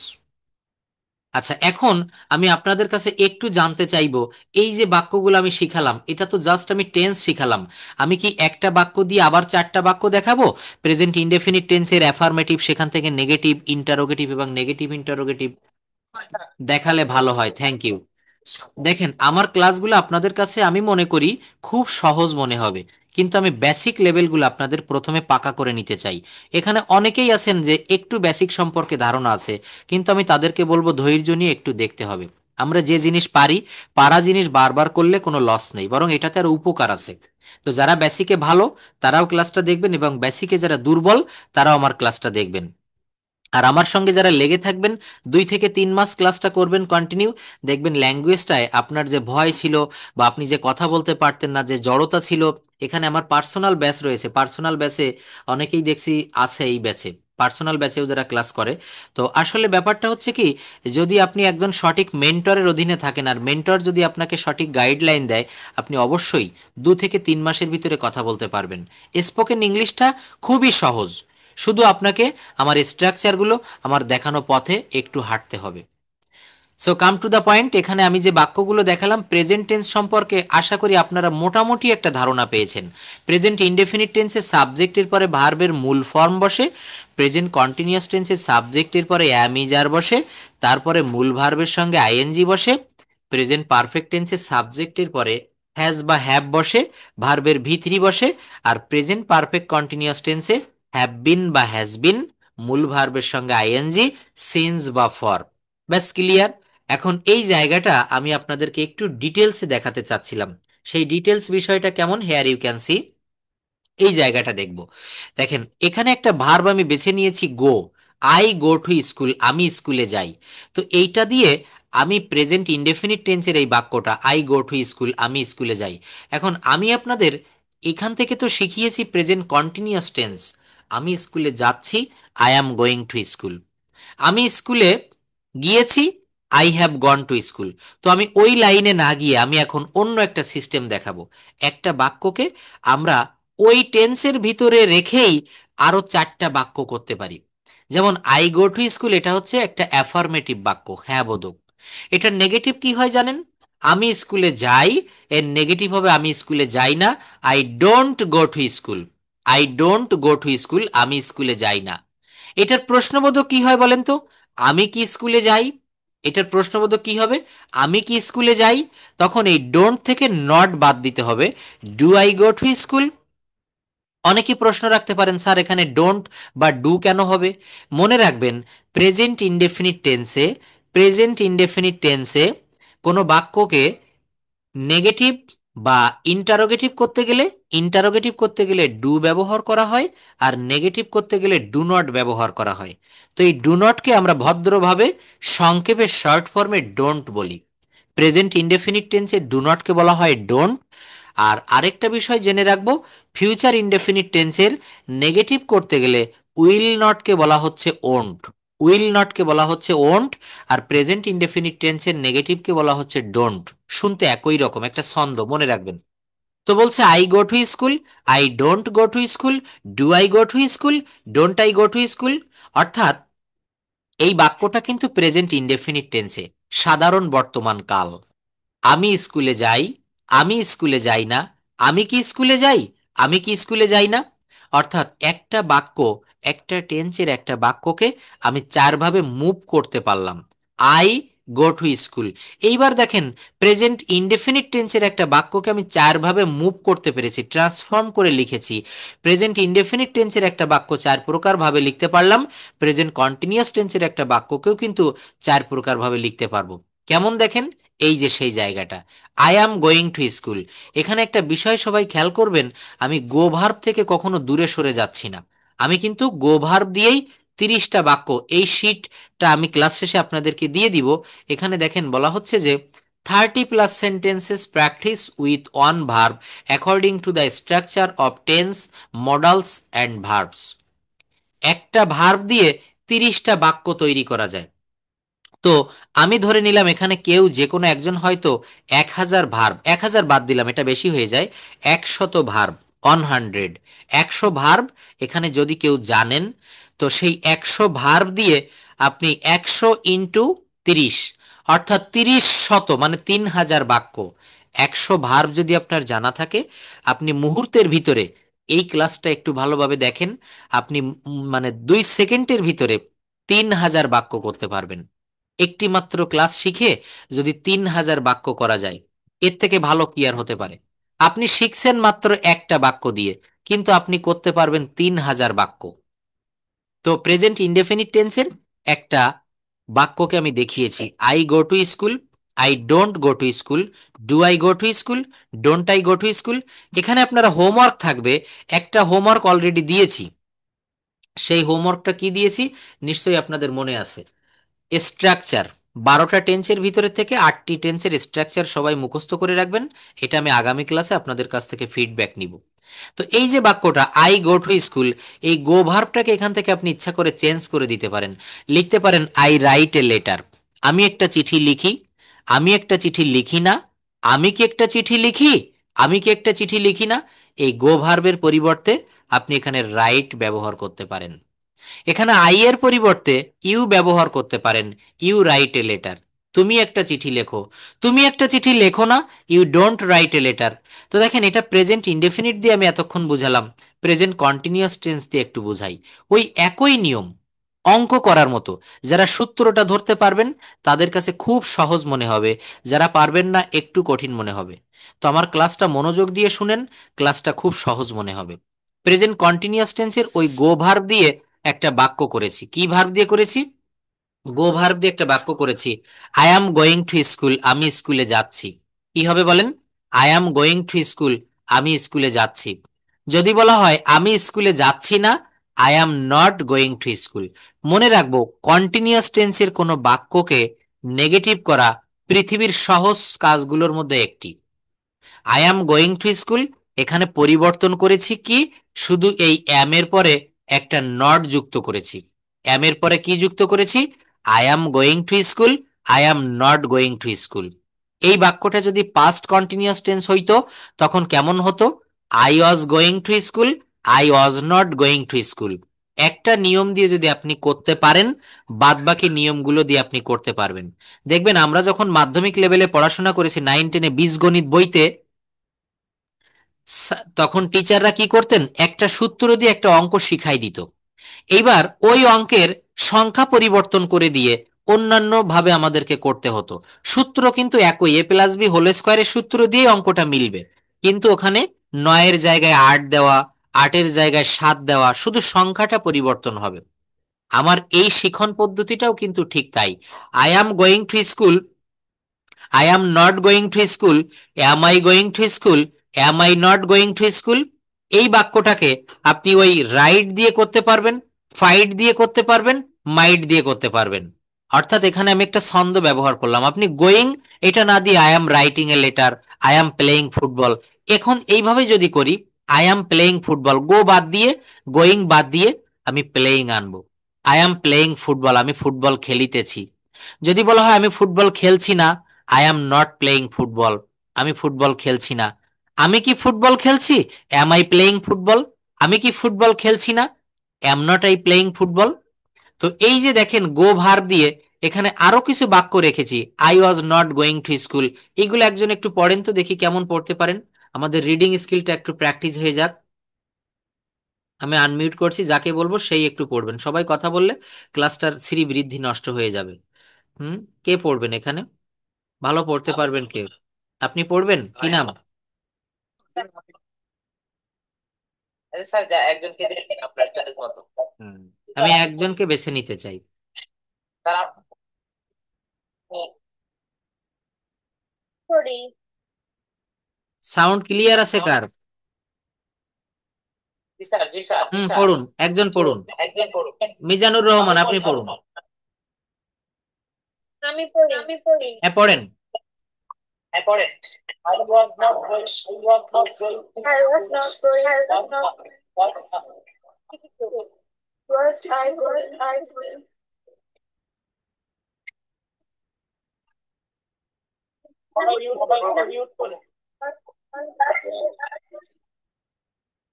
আচ্ছা, এখন আমি আপনাদের কাছে একটু জানতে চাইবো, এই যে বাক্যগুলো আমি শিখালাম, এটা তো জাস্ট আমি টেন্স শিখালাম। আমি কি একটা বাক্য দিয়ে আবার চারটা বাক্য দেখাবো? প্রেজেন্ট ইনডেফিনিট টেন্সের অ্যাফার্মেটিভ, সেখান থেকে নেগেটিভ, ইন্টারোগেটিভ এবং নেগেটিভ ইন্টারোগেটিভ দেখালে ভালো হয়। Thank you. দেখেন, আমার ক্লাসগুলো আপনাদের কাছে আমি মনে করি খুব সহজ মনে হবে, কিন্তু আমি বেসিক লেভেলগুলো আপনাদের প্রথমে পাকা করে নিতে চাই। এখানে অনেকেই আছেন যে একটু বেসিক সম্পর্কে ধারণা আছে, কিন্তু আমি তাদেরকে বলবো ধৈর্য নিয়ে একটু দেখতে হবে। আমরা যে জিনিস পারি, পারা জিনিস বারবার করলে কোনো লস নেই, বরং এটাতে আরো উপকার আছে। তো যারা বেসিকে ভালো তারাও ক্লাসটা দেখবেন, এবং বেসিকে যারা দুর্বল তারাও আমার ক্লাসটা দেখবেন। আর আমার সঙ্গে যারা লেগে থাকবেন, 2 থেকে 3 মাস ক্লাসটা করবেন কন্টিনিউ, দেখবেন ল্যাঙ্গুয়েজটায় আপনার যে ভয় ছিল, বা আপনি যে কথা বলতে পারতেন না, যে জড়তা ছিল, এখানে আমার পার্সোনাল ব্যাচ রয়েছে। পার্সোনাল ব্যাচে অনেকেই দেখছি আছে, এই ব্যাচে পার্সোনাল ব্যাচেও যারা ক্লাস করে। তো আসলে ব্যাপারটা হচ্ছে কি, যদি আপনি একজন সঠিক মেন্টরের অধীনে থাকেন, আর মেন্টর যদি আপনাকে সঠিক গাইডলাইন দেয়, আপনি অবশ্যই 2 থেকে 3 মাসের ভিতরে কথা বলতে পারবেন। স্পোকেন ইংলিশটা খুবই সহজ, শুধু আপনাকে আমার স্ট্রাকচারগুলো আমার দেখানো পথে একটু হাঁটতে হবে। So come to the point, এখানে আমি যে বাক্যগুলো দেখালাম প্রেজেন্ট টেন্স সম্পর্কে, আশা করি আপনারা মোটামুটি একটা ধারণা পেয়েছেন। প্রেজেন্ট ইনডেফিনিট টেন্সে সাবজেক্টের পরে ভার্বের মূল ফর্ম বসে, প্রেজেন্ট কন্টিনিউয়াস টেন্সে সাবজেক্টের পরে অ্যাম ইজ আর বসে, তারপরে মূল ভার্বের সঙ্গে আইএনজি বসে। প্রেজেন্ট পারফেক্ট টেন্সে সাবজেক্টের পরে হ্যাজ বা হ্যাভ বসে, ভার্বের ভি3 বসে। আর প্রেজেন্ট পারফেক্ট কন্টিনিউয়াস টেন্সে হ্যাভ বিন বা হ্যাজ বিন, মূল ভার্বের সঙ্গে আইএনজি, সিন্স বা ফর। ব্যাস, ক্লিয়ার। এখন এই জায়গাটা আমি আপনাদেরকে একটু ডিটেলসে দেখাতে চাচ্ছিলাম। সেই ডিটেলস বিষয়টা কেমন, হেয়ার ইউ ক্যান সি। এই জায়গাটা দেখব। দেখেন, এখানে একটা ভার্ব আমি বেছে নিয়েছি, গো। আই গো টু স্কুল, আমি স্কুলে যাই। তো এইটা দিয়ে আমি প্রেজেন্ট ইনডেফিনিট টেন্সের এই বাক্যটা, আই গো টু স্কুল, আমি স্কুলে যাই। এখন আমি আপনাদের এখান থেকে তো শিখিয়েছি প্রেজেন্ট কন্টিনিউয়াস টেন্স, আমি স্কুলে যাচ্ছি, I am going to school. আমি স্কুলে গিয়েছি, I have gone to school. তো আমি ওই লাইনে না গিয়ে আমি এখন অন্য একটা সিস্টেম দেখাবো। একটা বাক্যকে আমরা ওই টেন্সের ভিতরে রেখেই আরো 4টা বাক্য করতে পারি। যেমন আই গো টু স্কুল, এটা হচ্ছে একটা অ্যাফার্মেটিভ বাক্য, হ্যাঁ বোধক। এটার নেগেটিভ কি হয় জানেন? আমি স্কুলে যাই, এর নেগেটিভ হবে আমি স্কুলে যাই না, I don't go to school. I don't go to school, আমি স্কুলে যাই না। এটার প্রশ্নবোধক কি হয় বলেন তো? আমি কি স্কুলে যাই? এটার প্রশ্নবোধক কি হবে? আমি কি স্কুলে যাই? তখন এই ডোন্ট থেকে নট বাদ দিতে হবে, do I go to school. অনেকেই প্রশ্ন রাখতে পারেন, স্যার এখানে ডোন্ট বা ডু কেন হবে? মনে রাখবেন, প্রেজেন্ট ইনডেফিনিট টেন্সে, প্রেজেন্ট ইনডেফিনিট টেন্সে কোনো বাক্যকে নেগেটিভ বা ইন্টারোগেটিভ করতে গেলে ডু ব্যবহার করা হয়, আর নেগেটিভ করতে গেলে ডু নট ব্যবহার করা হয়। তো এই ডু নটকে আমরা ভদ্রভাবে সংক্ষেপে শর্ট ফর্মে ডোন্ট বলি। প্রেজেন্ট ইনডেফিনিট টেন্সে ডু নটকে বলা হয় ডোন্ট। আর আরেকটা বিষয় জেনে রাখবো, ফিউচার ইনডেফিনিট টেন্সের নেগেটিভ করতে গেলে উইল নটকে বলা হচ্ছে ওন্ট। উইল নটকে বলা হচ্ছে ওন্ট। আর প্রেজেন্ট ইনডেফিনিট টেন্সের নেগেটিভকে বলা হচ্ছে ডোন্ট। শুনতে একই রকম, একটা ছন্দ, মনে রাখবেন। তো বলছে I go to school, I don't go to school, do I go to school, don't I go to school. অর্থাৎ এই বাক্যটা কিন্তু প্রেজেন্ট ইনডেফিনিট টেন্সে, সাধারণ বর্তমান কাল। আমি স্কুলে যাই, আমি স্কুলে যাই না, আমি কি স্কুলে যাই, আমি কি স্কুলে যাই না। অর্থাৎ একটা বাক্য, একটা টেন্সের একটা বাক্যকে আমি 4 ভাবে মুভ করতে পারলাম। I go to school. এইবার দেখেন, প্রেজেন্ট ইনডেফিনিট টেন্সের একটা বাক্যকে আমি 4 ভাবে মুভ করতে পেরেছি, ট্রান্সফর্ম করে লিখেছি। প্রেজেন্ট ইনডেফিনিট টেন্সের একটা বাক্য 4 প্রকার ভাবে লিখতে পারলাম, প্রেজেন্ট কন্টিনিউয়াস টেন্সের একটা বাক্যকেও কিন্তু 4 প্রকার ভাবে লিখতে পারবো। কেমন দেখেন? এই যে সেই জায়গাটা, I am going to school. এখানে একটা বিষয় সবাই খেয়াল করবেন, আমি গো ভার্ব থেকে কখনো দূরে সরে যাচ্ছি না। আমি কিন্তু গো ভার্ব দিয়েই 30টা বাক্য, এই শিটটা আমি ক্লাস শেষে আপনাদেরকে দিয়ে দিব। এখানে দেখেন বলা হচ্ছে যে 30+ sentences practice with one verb according to the structure of tense, modals and verbs. একটা ভার্ব দিয়ে 30টা বাক্য তৈরি করা যায়। তো আমি ধরে নিলাম এখানে কেউ যে কোনো একজন হয়তো 1000 ভার্ব, 1000 বাদ দিলাম, এটা বেশি হয়ে যায়, 100 ভার্ব, 100, 100 ভার্ব এখানে যদি কেউ জানেন, তো সেই 100 ভার্ব দিয়ে আপনি 100 ইন্টু 30, অর্থাৎ 30 শত মানে 3000 বাক্য। 100 ভার্ব যদি আপনার জানা থাকে, আপনি মুহূর্তের ভিতরে, এই ক্লাসটা একটু ভালোভাবে দেখেন, আপনি মানে 2 সেকেন্ডের ভিতরে 3000 বাক্য করতে পারবেন। একটি মাত্র ক্লাস শিখে যদি 3000 বাক্য করা যায়, এর থেকে ভালো কি আর হতে পারে? আপনি শিখছেন মাত্র একটা বাক্য দিয়ে, কিন্তু আপনি করতে পারবেন 3000 বাক্য। তো প্রেজেন্ট ইনডেফিনিট টেন্সের একটা বাক্যকে আমি দেখিয়েছি, I go to school, I don't go to school, do I go to school, don't I go to school. এখানে আপনারা হোমওয়ার্ক থাকবে, একটা হোমওয়ার্ক অলরেডি দিয়েছি। সেই হোমওয়ার্কটা কি দিয়েছি নিশ্চয়ই আপনাদের মনে আছে। স্ট্রাকচার, 12টা টেন্সের ভিতরে থেকে 8টি টেন্সের স্ট্রাকচার সবাই মুখস্থ করে রাখবেন। এটা আমি আগামী ক্লাসে আপনাদের কাছ থেকে ফিডব্যাক নিব। তো এই যে বাক্যটা আই গো টু স্কুল, এই গো ভার্বটাকে এখান থেকে আপনি ইচ্ছা করে চেঞ্জ করে দিতে পারেন। লিখতে পারেন আই রাইট এ লেটার, আমি একটা চিঠি লিখি, আমি একটা চিঠি লিখি না, আমি কি একটা চিঠি লিখি, আমি কি একটা চিঠি লিখি না। এই গো ভার্বের পরিবর্তে আপনি এখানে রাইট ব্যবহার করতে পারেন। এখানে আই এর পরিবর্তে ইউ ব্যবহার করতে পারেন, ইউ রাইট এ লেটার, তুমি একটা চিঠি লেখো, তুমি একটা চিঠি লেখো না, you don't write a letter. তো দেখেন, এটা প্রেজেন্ট ইনডেফিনিট দিয়ে আমি এতক্ষণ বুঝালাম, প্রেজেন্ট কন্টিনিউয়াস টেন্স দিয়ে একটু বুঝাই। ওই একই নিয়ম, অঙ্ক করার মতো। যারা সূত্রটা ধরতে পারবেন তাদের কাছে খুব সহজ মনে হবে, যারা পারবেন না একটু কঠিন মনে হবে। তো আমার ক্লাসটা মনোযোগ দিয়ে শুনেন, ক্লাসটা খুব সহজ মনে হবে। প্রেজেন্ট কন্টিনিউয়াস টেন্সের ওই গো ভার্ব দিয়ে একটা বাক্য করেছি। কি ভার্ব দিয়ে করেছি? গো ভার্ব দিয়ে একটা বাক্য করেছি, I am going to school, আমি স্কুলে যাচ্ছি। কি হবে বলেন? I am going to school, আমি স্কুলে যাচ্ছি। যদি বলা হয় আমি স্কুলে যাচ্ছি না, I am not going to school. মনে রাখবো, কন্টিনিউয়াস টেন্সের কোনো বাক্যকে নেগেটিভ করা পৃথিবীর সহজ কাজগুলোর মধ্যে একটি। I am going to school, এখানে পরিবর্তন করেছি কি, শুধু এই অ্যাম এর পরে একটা নট যুক্ত করেছি। অ্যাম এর পরে কি যুক্ত করেছি? I am going to school, I am not going to school. এই বাক্যটা যদি পাস্ট কন্টিনিউয়াস টেন্স হইতো, তখন কেমন হতো? I was going to school, I was not going to school. একটা নিয়ম দিয়ে যদি আপনি করতে পারেন, বাদ বাকি নিয়মগুলো দিয়ে আপনি করতে পারবেন। দেখবেন, আমরা যখন মাধ্যমিক লেভেলে পড়াশোনা করেছি 9-10-এ বীজগণিত বইতে, তখন টিচাররা কি করতেন, একটা সূত্র দিয়ে একটা অঙ্ক শিখাই দিত। এইবার ওই অঙ্কের সংখ্যা পরিবর্তন করে দিয়ে অন্যান্য ভাবে আমাদেরকে করতে হতো। সূত্র কিন্তু একই, এ প্লাস বি হোল স্কোয়ারের সূত্র দিয়ে অঙ্কটা মিলবে, কিন্তু ওখানে 9-এর জায়গায় 8 দেওয়া, 8-এর জায়গায় 7 দেওয়া, শুধু সংখ্যাটা পরিবর্তন হবে। আমার এই শিখন পদ্ধতিটাও কিন্তু ঠিক তাই। I am going to school, I am not going to school, am I going to school, am I not going to school. এই বাক্যটাকে আপনি ওই রাইট দিয়ে করতে পারবেন, ফাইট দিয়ে করতে পারবেন, মাইট দিয়ে করতে পারবেন। অর্থাৎ এখানে আমি একটা ছন্দ ব্যবহার করলাম। আপনি গোয়িং এটা না দিয়ে I am writing a letter, I am playing football, এখন এইভাবে যদি করি, আই অ্যাম প্লেয়িং ফুটবল, গো বাদ দিয়ে, গোয়িং বাদ দিয়ে আমি প্লেয়িং আনবো। আই অ্যাম প্লেয়িং ফুটবল, আমি ফুটবল খেলিতেছি। যদি বলা হয় আমি ফুটবল খেলছি না, I am not playing football, আমি ফুটবল খেলছি না। আমি কি ফুটবল খেলছি? অ্যাম আই প্লেয়িং ফুটবল, আমি কি ফুটবল খেলছি না? Am not I playing football. তো এই যে দেখেন, গো ভার্ব দিয়ে এখানে আরো কিছু বাক্য রেখেছি, I was not going to school. এইগুলো একজন একটু পড়েন তো দেখি কেমন পড়তে পারেন, আমাদের রিডিং স্কিলটা একটু প্র্যাকটিস হয়ে যাক। আমি আনমিউট করছি, যাকে বলবো সেই একটু পড়বেন। সবাই কথা বললে ক্লাসটার শ্রী বৃদ্ধি নষ্ট হয়ে যাবে। হুম, কে পড়বেন এখানে? ভালো পড়তে পারবেন কে? আপনি পড়বেন, কি নাম? স্যার একজনকে দেখেন আপনার চয়েস মতো। হুম, আমি একজনকে বেছে নিতে চাই। স্যার আপনি সাউন্ড ক্লিয়ার আছে কার? জি স্যার, জি স্যার, জি হুম, স্যার। পড়ুন, একজন পড়ুন। একজন পড়ুন। মিজানুর রহমান, আপনি পড়ুন। আমি পড়ি, আমি পড়ি। হ্যাঁ, পড়েন। হ্যাঁ পড়েন। I was not going, I was not going. I was not going, I was not was I going. How are you? How are you?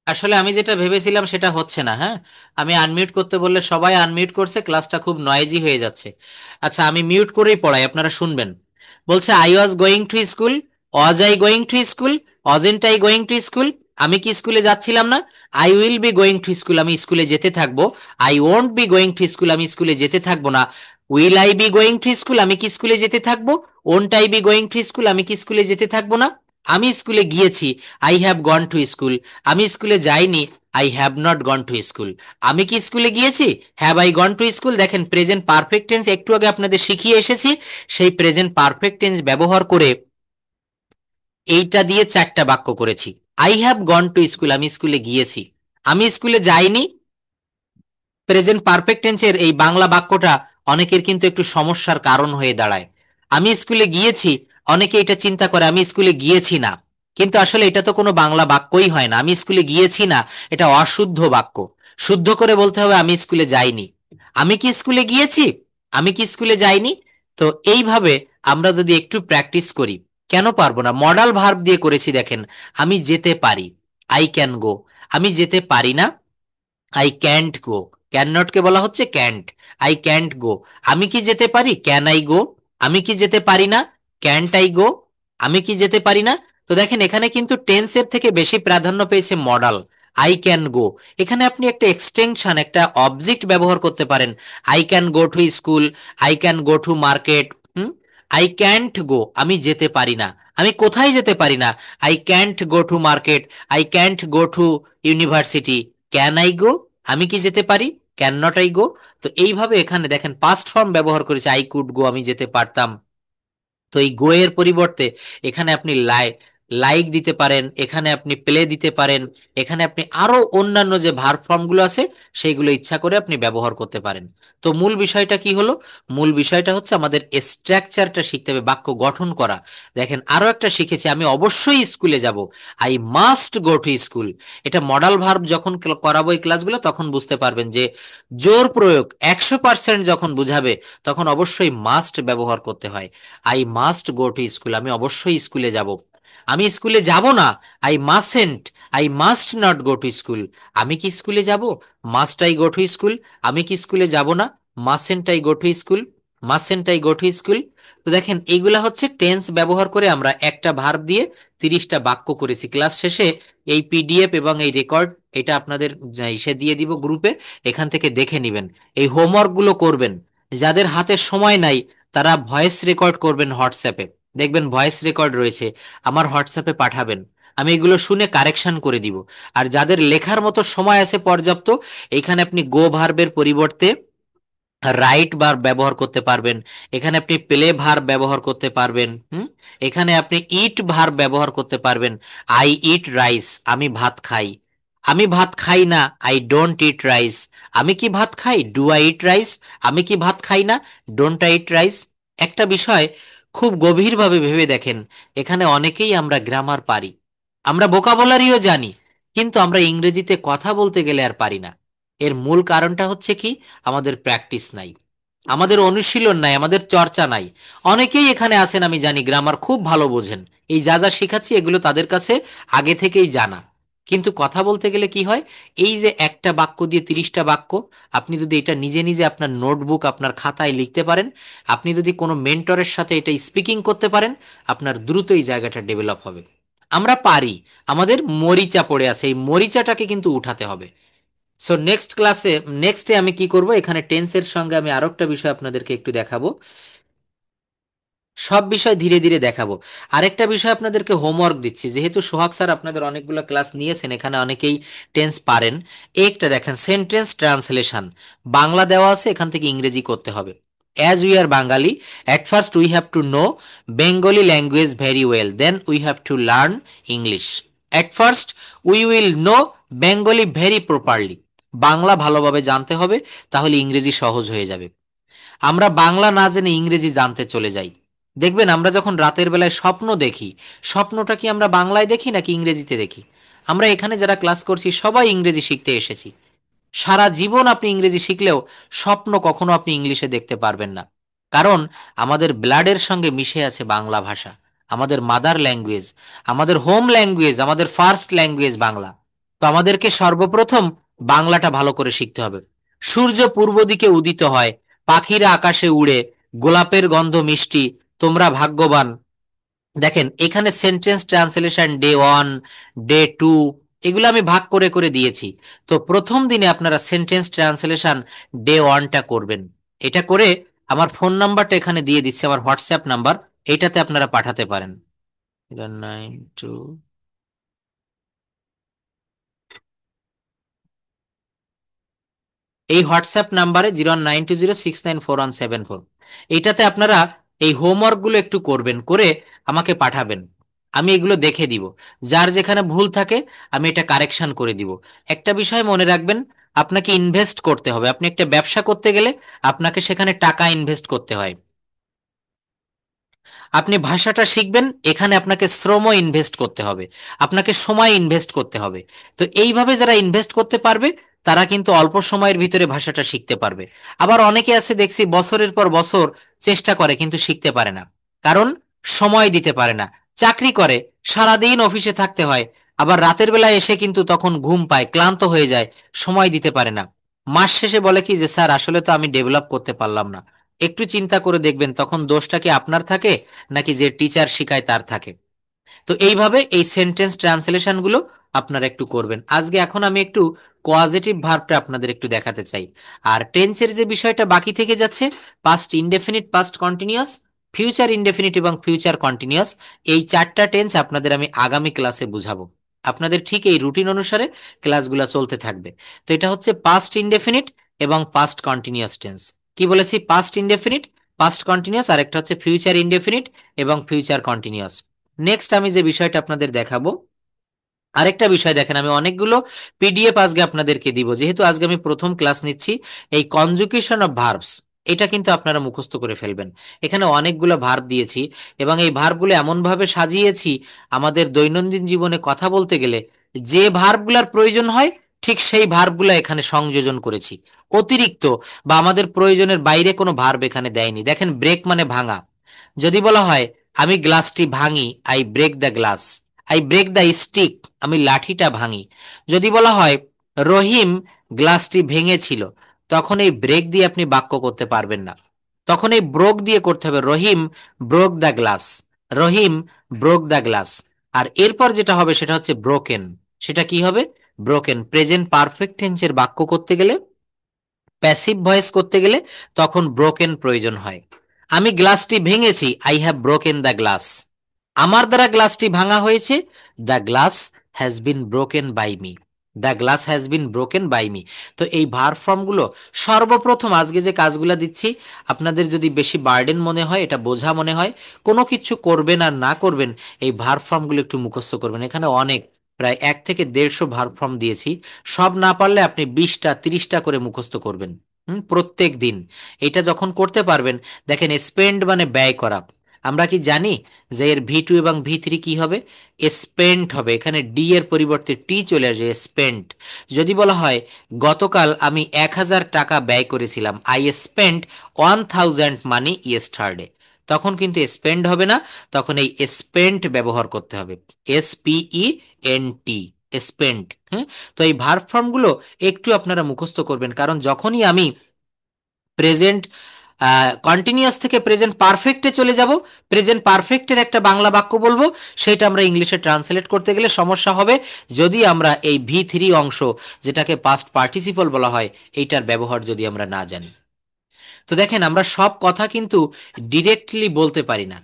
আর আসলে আমি যেটা ভেবেছিলাম সেটা হচ্ছে না। হ্যাঁ, আমি আনমিউট করতে বললে সবাই আনমিউট করছে, ক্লাসটা খুব নয়েজি হয়ে যাচ্ছে। আচ্ছা, আমি মিউট করেই পড়াই, আপনারা শুনবেন। বলছে I was going to school, was I going to school, wasn't I going to school. আমি কি স্কুলে যাচ্ছিলাম না? I will be going to school, আমি স্কুলে যেতে থাকবো। I won't be going to school, আমি স্কুলে যেতে থাকবো না। Will I be going to school, আমি কি স্কুলে যেতে থাকবো। Won't I be going to school, আমি কি স্কুলে যেতে থাকবো না। আমি স্কুলে গিয়েছি, I have gone to school. আমি স্কুলে যাইনি, I have not gone to school. আমি কি স্কুলে গিয়েছি, have I gone to school. দেখেন প্রেজেন্ট পারফেক্ট টেন্স একটু আগে আপনাদের শিখিয়ে এসেছি, সেই প্রেজেন্ট পারফেক্ট টেন্স ব্যবহার করে এইটা দিয়ে 4টা বাক্য করেছি। I have gone to school, আমি স্কুলে গিয়েছি। আমি স্কুলে যাইনি, প্রেজেন্ট পারফেক্ট টেন্সের এই বাংলা বাক্যটা অনেকের কিন্তু একটু সমস্যার কারণ হয়ে দাঁড়ায়। আমি স্কুলে গিয়েছি, অনেকে এটা চিন্তা করে আমি স্কুলে গিয়েছি না, কিন্তু আসলে এটা তো কোনো বাংলা বাক্যই হয় না। আমি স্কুলে গিয়েছি না, এটা অশুদ্ধ বাক্য। শুদ্ধ করে বলতে হবে আমি স্কুলে যাইনি। আমি কি স্কুলে গিয়েছি, আমি কি স্কুলে যাইনি। তো এইভাবে আমরা যদি একটু প্র্যাকটিস করি, কেন পারবো না? মডাল ভার্ব দিয়ে করেছি, দেখেন আমি যেতে পারি, আই ক্যান গো। আমি যেতে পারি না, I can't go. Can not কে বলা হচ্ছে ক্যান্ট। আই ক্যান্ট গো। আমি কি যেতে পারি, ক্যান আই গো। আমি কি যেতে পারি না, ক্যান্ট আই গো। আমি কি যেতে পারি না। তো দেখেন এখানে কিন্তু টেন্সের থেকে বেশি প্রাধান্য পেয়েছে মডাল, আই ক্যান গো। এখানে আপনি একটা এক্সটেনশন, একটা অবজেক্ট ব্যবহার করতে পারেন। I can go to school, I can go to market. I can't গো, আমি যেতে পারি না। আমি কোথায় যেতে পারি না, I can't go to market, I can't go to university. Can I go, আমি কি যেতে পারি, ক্যান নট আই গো। তো এইভাবে এখানে দেখেন পাস্ট ফর্ম ব্যবহার করেছে, আই কুড গো, আমি যেতে পারতাম। তো এই গো এর পরিবর্তে এখানে আপনি লাইক দিতে পারেন, এখানে আপনি প্লে দিতে পারেন, এখানে আপনি আরো অন্যান্য যে ভার্ব ফর্মগুলো আছে সেইগুলো ইচ্ছা করে আপনি ব্যবহার করতে পারেন। তো মূল বিষয়টা কি হলো? মূল বিষয়টা হচ্ছে আমাদের স্ট্রাকচারটা শিখতে হবে, বাক্য গঠন করা। দেখেন আরো একটা শিখেছি, আমি অবশ্যই স্কুলে যাব, I must go to school. এটা মডাল ভার্ব যখন করাবো এই ক্লাসগুলো, তখন বুঝতে পারবেন যে জোর প্রয়োগ 100% যখন বুঝাবে তখন অবশ্যই মাস্ট ব্যবহার করতে হয়। I must go to school, আমি অবশ্যই স্কুলে যাব। আমি স্কুলে যাব না, I mustn't, I must not go to school. আমি কি স্কুলে যাব, must I go to school. আমি কি স্কুলে যাব না, mustn't I go to school, mustn't I go to school. তো দেখেন এইগুলা হচ্ছে টেন্স ব্যবহার করে আমরা একটা ভার্ব দিয়ে 30টা বাক্য করেছি। ক্লাস শেষে এই পিডিএফ এবং এই রেকর্ড এটা আপনাদের ইসে দিয়ে দিব গ্রুপে, এখান থেকে দেখে নেবেন। এই হোমওয়ার্ক গুলো করবেন। যাদের হাতে সময় নাই তারা ভয়েস রেকর্ড করবেন হোয়াটসঅ্যাপে, দেখবেন ভয়েস রেকর্ড রয়েছে, আমার হোয়াটসঅ্যাপে পাঠাবেন, আমি এগুলো শুনে কারেকশন করে দিব। আর যাদের লেখার মতো সময় আছে পর্যাপ্ত, এখানে আপনি গো ভার্বের পরিবর্তে রাইট ভার্ব ব্যবহার করতে পারবেন, এখানে আপনি প্লে ভার্ব ব্যবহার করতে পারবেন। এখানে আপনি ইট ভার্ব ব্যবহার করতে পারবেন। আই ইট রাইস, আমি ভাত খাই। আমি ভাত খাই না, আই ডোন্ট ইট রাইস। আমি কি ভাত খাই, ডু আই ইট রাইস। আমি কি ভাত খাই না, ডোন্ট আই ইট রাইস। একটা বিষয় খুব গভীরভাবে ভেবে দেখেন, এখানে অনেকেই আমরা গ্রামার পারি, আমরা ভোকাবুলারিও জানি, কিন্তু আমরা ইংরেজিতে কথা বলতে গেলে আর পারি না। এর মূল কারণটা হচ্ছে কি, আমাদের প্র্যাকটিস নাই, আমাদের অনুশীলন নাই, আমাদের চর্চা নাই। অনেকেই এখানে আছেন আমি জানি গ্রামার খুব ভালো বোঝেন, এই যা যা শেখাচ্ছি এগুলো তাদের কাছে আগে থেকেই জানা, কিন্তু কথা বলতে গেলে কি হয়, এই যে একটা বাক্য দিয়ে 30টা বাক্য, আপনি যদি এটা নিজে নিজে আপনার নোটবুক আপনার খাতায় লিখতে পারেন, আপনি যদি কোনো মেন্টরের সাথে এটা স্পিকিং করতে পারেন, আপনার দ্রুত এই জায়গাটা ডেভেলপ হবে। আমরা পারি, আমাদের মরিচা পড়ে আছে, এই মরিচাটাকে কিন্তু উঠাতে হবে। সো নেক্সট ক্লাসে, নেক্সটে আমি কি করব, এখানে টেন্সের সঙ্গে আমি আরো একটা বিষয় আপনাদেরকে একটু দেখাবো, সব বিষয় ধীরে ধীরে দেখাবো। আরেকটা বিষয় আপনাদেরকে হোমওয়ার্ক দিচ্ছি, যেহেতু সোহাগ স্যার আপনাদের অনেকগুলো ক্লাস নিয়েছেন, এখানে অনেকেই টেন্স পারেন। একটা দেখেন সেন্টেন্স ট্রান্সলেশন, বাংলা দেওয়া আছে, এখান থেকে ইংরেজি করতে হবে। As we are Bangali, at first we have to know Bengali language very well, then we have to learn English. At first we will know Bengali very properly, Bangla ভালোভাবে জানতে হবে, তাহলে ইংরেজি সহজ হয়ে যাবে। আমরা বাংলা না জেনে ইংরেজি জানতে চলে যাই, দেখবেন আমরা যখন রাতের বেলায় স্বপ্ন দেখি, স্বপ্নটা কি আমরা বাংলায় দেখি নাকি ইংরেজিতে দেখি? আমরা এখানে যারা ক্লাস করছি সবাই ইংরেজি শিখতে এসেছি, সারা জীবন আপনি ইংরেজি শিখলেও স্বপ্ন কখনো আপনি ইংলিশে দেখতে পারবেন না, কারণ আমাদের ব্লাডের সঙ্গে মিশে আছে বাংলা ভাষা, আমাদের মাদার ল্যাঙ্গুয়েজ, আমাদের হোম ল্যাঙ্গুয়েজ, আমাদের ফার্স্ট ল্যাঙ্গুয়েজ বাংলা। তো আমাদেরকে সর্বপ্রথম বাংলাটা ভালো করে শিখতে হবে। সূর্য পূর্ব দিকে উদিত হয়, পাখিরা আকাশে উড়ে, গোলাপের গন্ধ মিষ্টি, তোমরা ভাগ্যবান। দেখেন এখানে সেন্টেন্স ট্রান্সলেশন ডে 1, ডে 2 এগুলো আমি ভাগ করে করে দিয়েছি। তো প্রথম দিনে আপনারা সেন্টেন্স ট্রান্সলেশন ডে 1টা করবেন। এটা করে আমার ফোন নাম্বারটা এখানে দিয়ে দিচ্ছি, আমার হোয়াটসঅ্যাপ নাম্বার, এইটাতে আপনারা পাঠাতে পারেন। 92। এই হোয়াটসঅ্যাপ নাম্বারে 092069417 এইটাতে আপনারা এই হোমওয়ার্ক গুলো একটু করবেন, করে আমাকে পাঠাবেন। আমি এগুলো দেখে দিব, যার যেখানে ভুল থাকে আমি এটা কারেকশন করে দিব। একটা বিষয় মনে রাখবেন, আপনাকে ইনভেস্ট করতে হবে। আপনি একটা ব্যবসা করতে গেলে আপনাকে সেখানে টাকা ইনভেস্ট করতে হয়। আপনি ভাষাটা শিখবেন, এখানে আপনাকে শ্রম ইনভেস্ট করতে হবে, আপনাকে সময় ইনভেস্ট করতে হবে। তো এইভাবে যারা ইনভেস্ট করতে পারবে তারা কিন্তু অল্প সময়ের ভিতরে ভাষাটা শিখতে পারবে। আবার অনেকে আছে দেখছি বছরের পর বছর চেষ্টা করে কিন্তু শিখতে পারে না, কারণ সময় দিতে পারে না। চাকরি করে, সারাদিন অফিসে থাকতে হয়, আবার রাতের বেলায় এসে কিন্তু তখন ঘুম পায়, ক্লান্ত হয়ে যায়, সময় দিতে পারে না। মাস শেষে বলে কি যে স্যার আসলে তো আমি ডেভেলপ করতে পারলাম না। একটু চিন্তা করে দেখবেন তখন দোষটা কি আপনার থাকে নাকি যে টিচার শিখায় তার থাকে। তো এইভাবে এই সেন্টেন্স ট্রান্সলেশন গুলো আপনারা একটু করবেন। আজকে এখন আমি একটু কোয়াজিটিভ ভার্বটা আপনাদের একটু দেখাতে চাই। আর টেন্সের যে বিষয়টা বাকি থেকে যাচ্ছে, past indefinite, past continuous, future indefinite এবং ফিউচার কন্টিনিউয়াস, এই চারটা টেন্স আপনাদের আমি আগামী ক্লাসে বুঝাবো। আপনাদের ঠিক এই রুটিন অনুসারে ক্লাসগুলো চলতে থাকবে। তো এটা হচ্ছে পাস্ট ইনডেফিনিট এবং পাস্ট কন্টিনিউয়াস টেন্স। কি বলেছি? পাস্ট ইনডেফিনিট, পাস্ট কন্টিনিউয়াস, আর একটা হচ্ছে ফিউচার ইনডেফিনিট এবং ফিউচার কন্টিনিউয়াস। নেক্সট আমি যে বিষয়টা আপনাদের দেখাবো, আরেকটা বিষয় দেখেন, আমি অনেকগুলো পিডিএফ আজকে আপনাদেরকে দিব, যেহেতু আজকে আমি প্রথম ক্লাস নিচ্ছি। এই কনজুগেশন অফ ভার্বস, এটা কিন্তু আপনারা মুখস্থ করে ফেলবেন। এখানে অনেকগুলো ভার্ব দিয়েছি এবং এই ভার্বগুলো এমন ভাবে সাজিয়েছি, আমাদের দৈনন্দিন জীবনে কথা বলতে গেলে যে ভার্বগুলোর প্রয়োজন হয় ঠিক সেই ভার্বগুলো এখানে সংযোজন করেছি। অতিরিক্ত বা আমাদের প্রয়োজনের বাইরে কোনো ভার্ব এখানে দেয়নি। দেখেন ব্রেক মানে ভাঙা। যদি বলা হয় আমি গ্লাসটি ভাঙি, I break the glass. I break the stick, আমি লাঠিটা ভাঙি। যদি বলা হয় রহিম গ্লাসটি ভেঙেছিল, তখন এই ব্রেক দিয়ে আপনি বাক্য করতে পারবেন না, তখন এই ব্রোক দিয়ে করতে হবে। Rahim broke the glass, Rahim broke the glass. আর এরপর যেটা হবে সেটা হচ্ছে ব্রোকেন। সেটা কি হবে? ব্রোকেন। প্রেজেন্ট পারফেক্ট টেন্সের বাক্য করতে গেলে, প্যাসিভ ভয়েস করতে গেলে তখন ব্রোকেন প্রয়োজন হয়। আমি গ্লাসটি ভেঙেছি, I have broken the glass. আমার দ্বারা গ্লাসটি ভাঙা হয়েছে, the glass has been broken by me, the glass has been broken by me. তো এই ভার্ব ফর্মগুলো সর্বপ্রথম আজকে যে কাজগুলো দিচ্ছি, আপনাদের যদি বেশি বার্ডেন মনে হয়, এটা বোঝা মনে হয়, কোনো কিছু করবেন আর না করবেন, এই ভার্ব ফর্মগুলো একটু মুখস্থ করবেন। এখানে অনেক, প্রায় 1 থেকে 150 ভার্ব ফর্ম দিয়েছি। সব না পারলে আপনি 20টা 30টা করে মুখস্থ করবেন প্রত্যেক দিন। এটা যখন করতে পারবেন, দেখেন স্পেন্ড মানে ব্যয় করা। আমরা কি জানি যে এর ভি 2 এবং ভি 3 কি হবে? স্পেন্ট হবে। এখানে ডি এর পরিবর্তে টি চলে আসবে, স্পেন্ট। যদি বলা হয় গতকাল আমি 1000 টাকা ব্যয় করেছিলাম, আই স্পেন্ট 1000 মানি ইয়েস্টারডে, তখন কিন্তু স্পেন্ড হবে না, তখন এই স্পেন্ট ব্যবহার করতে হবে, SPENT, স্পেন্ট। হ্যাঁ, তো এই ভার্ব ফর্মগুলো একটু আপনারা মুখস্থ করবেন, কারণ যখনই আমি প্রেজেন্ট কন্টিনিউয়াস থেকে প্রেজেন্ট পারফেক্টে চলে যাব, প্রেজেন্ট পারফেক্টের একটা বাংলা বাক্য বলবো, সেটা আমরা ইংলিশে ট্রান্সলেট করতে গেলে সমস্যা হবে, যদি আমরা এই ভি 3 অংশ, যেটাকে পাস্ট পার্টিসিপল বলা হয়, এইটার ব্যবহার যদি আমরা না জানি। তো দেখেন আমরা সব কথা কিন্তু ডিরেক্টলি বলতে পারি না।